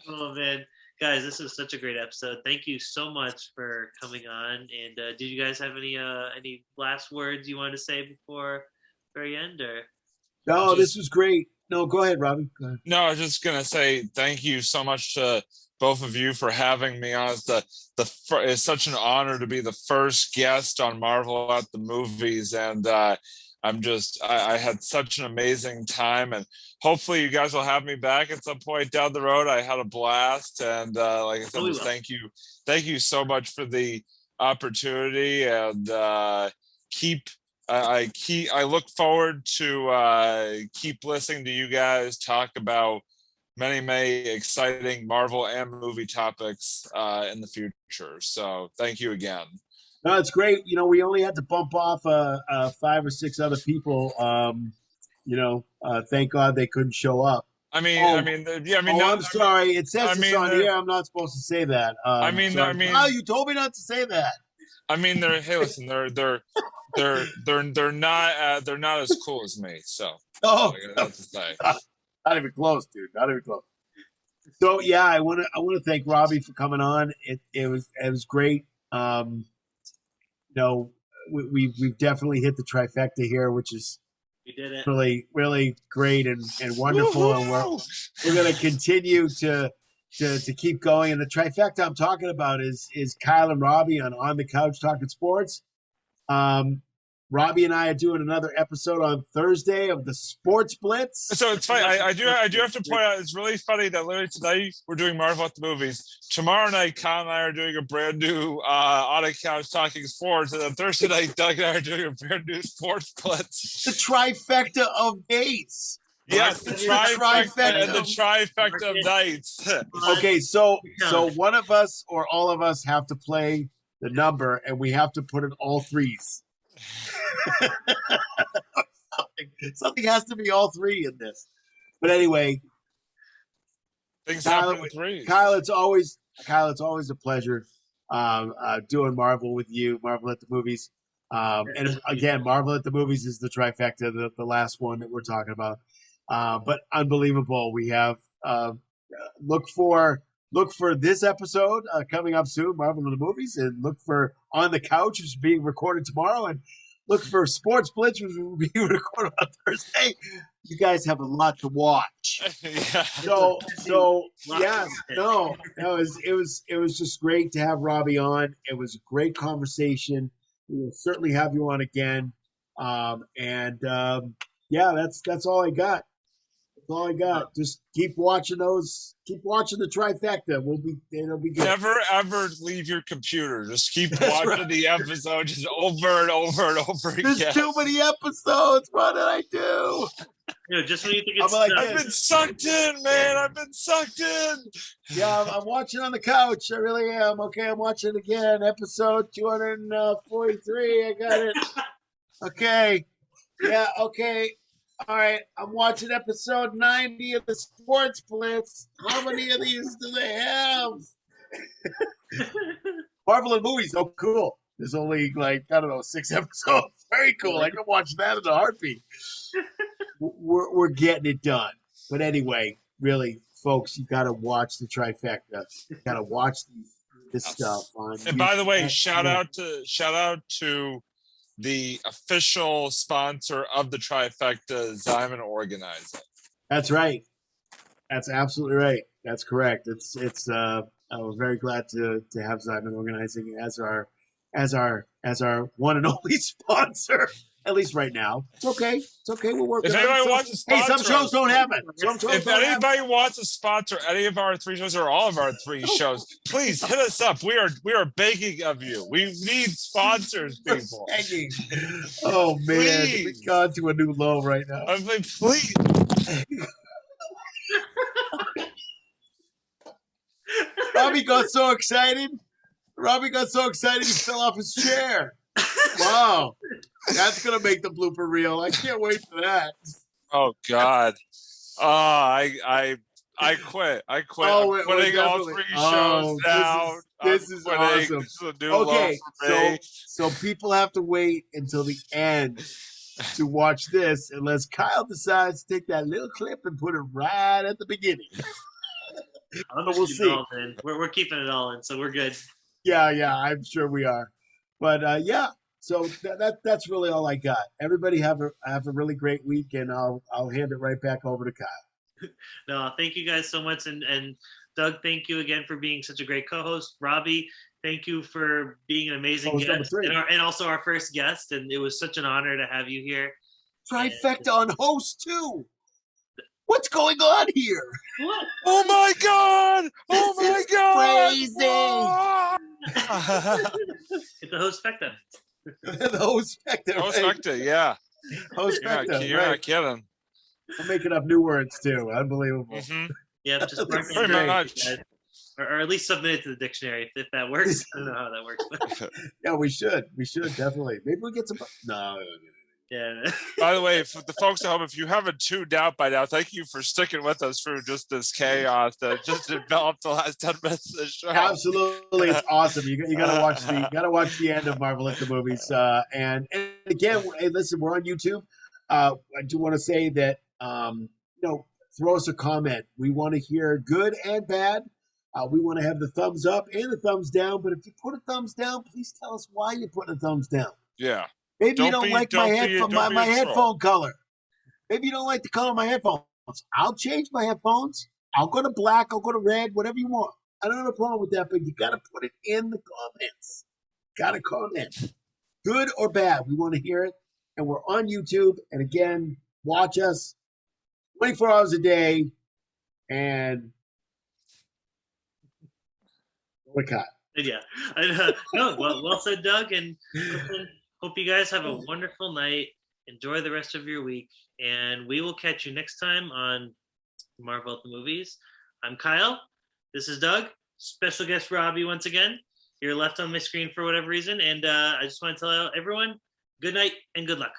Oh man, guys, this was such a great episode. Thank you so much for coming on. And did you guys have any last words you wanted to say before very end? Or no, this was great. No, go ahead, Robbie. Go ahead. No, I was just gonna say thank you so much to both of you for having me on. It's such an honor to be the first guest on Marvel at the Movies, and I had such an amazing time, and hopefully you guys will have me back at some point down the road. I had a blast, and like I said, thank you so much for the opportunity, and I look forward to keep listening to you guys talk about many exciting Marvel and movie topics in the future. So thank you again. No, it's great. We only had to bump off 5 or 6 other people. Thank God they couldn't show up. I'm sorry. It says it's on here. I'm not supposed to say that. You told me not to say that. I mean, hey, listen, they're not as cool as me. So I have to say. Not even close, dude. Not even close. So yeah, I want to thank Robbie for coming on. It was great. We've definitely hit the trifecta here, which is really really great and wonderful. And we're going to continue to keep going. And the trifecta I'm talking about is Kyle and Robbie on the couch talking sports. Robbie and I are doing another episode on Thursday of the Sports Blitz. So it's funny. I do have to point out, it's really funny that literally today we're doing Marvel at the Movies. Tomorrow night, Kyle and I are doing a brand new On a Couch Talking Sports. And then Thursday night, Doug and I are doing a brand new Sports Blitz. The trifecta of dates. Yes, the trifecta of nights. Okay, so one of us or all of us have to play the number, and we have to put in all threes. Something has to be all three in this. But anyway, Things Kyle, happen in threes. Kyle, it's always a pleasure doing Marvel with you, Marvel at the Movies. And again, Marvel at the Movies is the trifecta, the last one that we're talking about. But unbelievable. We have look for this episode coming up soon, Marvel at the Movies, and look for On the Couch, which is being recorded tomorrow, and look for Sports Blitz, which will be recorded on Thursday. You guys have a lot to watch. Yeah. So yes, it was just great to have Robbie on. It was a great conversation. We will certainly have you on again. Yeah, that's all I got. That's all I got. Just keep watching those. Keep watching the trifecta. It'll be good. Never ever leave your computer. Just keep That's watching right. the episode just over and over and over There's again. too many episodes. What did I do? Just when you think it's I'm like, I've been sucked in, man. I've been sucked in. Yeah, I'm watching on the couch. I really am. Okay, I'm watching again. Episode 243. I got it. Okay. Yeah, okay. All right. I'm watching episode 90 of the Sports Blitz. How many of these do they have? Marvel and Movies. Oh, cool. There's only, 6 episodes. Very cool. I can watch that in a heartbeat. We're getting it done. But anyway, really, folks, you got to watch the trifecta. You got to watch this stuff on. And by the way, shout out to the official sponsor of the trifecta, Zyman Organizing. That's right. That's absolutely right. That's correct. We're very glad to have Zyman Organizing as our one and only sponsor. At least right now. It's okay. It's okay. We'll work. If anybody wants to sponsor, some shows don't have it. If anybody wants to sponsor any of our 3 shows or all of our 3 shows, please hit us up. We are begging of you. We need sponsors, people. Begging. Oh man, we've gone to a new low right now. I mean, please. Robbie got so excited. He fell off his chair. Wow. That's going to make the blooper reel. I can't wait for that. Oh, God. I quit. I'm quitting all 3 shows now. This is awesome. This is a new low for me. So people have to wait until the end to watch this unless Kyle decides to take that little clip and put it right at the beginning. We'll see. We're keeping it all in, so we're good. Yeah, I'm sure we are. But yeah. So that's really all I got. Everybody have a really great week, and I'll hand it right back over to Kyle. No, thank you guys so much, and Doug, thank you again for being such a great co-host. Robbie, thank you for being an amazing guest, and also our first guest, and it was such an honor to have you here. Trifecta on host too. What's going on here? What? Oh my God! Oh my God! Crazy. It's a host specta. The host specta. Hospecta, yeah. Host specta. You're not kidding. I'm making up new words too. Unbelievable. Mm-hmm. Yeah, just Pretty much. Or at least submit it to the dictionary if that works. I don't know how that works. But. Yeah, we should definitely. Maybe we'll get some. No. Yeah. By the way, for the folks at home, if you haven't tuned out by now, thank you for sticking with us through just this chaos that just developed the last 10 minutes of the show. Absolutely, it's awesome. You gotta watch the end of Marvel at the Movies. And again, hey, listen, we're on YouTube. I do want to say that throw us a comment. We want to hear good and bad. We want to have the thumbs up and the thumbs down. But if you put a thumbs down, please tell us why you're putting a thumbs down. Yeah. Maybe you don't like my headphone color. Maybe you don't like the color of my headphones. I'll change my headphones. I'll go to black. I'll go to red. Whatever you want. I don't have a problem with that, but you got to put it in the comments. Got to comment. Good or bad. We want to hear it. And we're on YouTube. And again, watch us 24 hours a day. And what a cut. Yeah. No, well said, Doug. And hope you guys have a wonderful night. Enjoy the rest of your week. And we will catch you next time on Marvel at the Movies. I'm Kyle. This is Doug. Special guest Robbie once again. You're left on my screen for whatever reason, and I just want to tell everyone good night and good luck.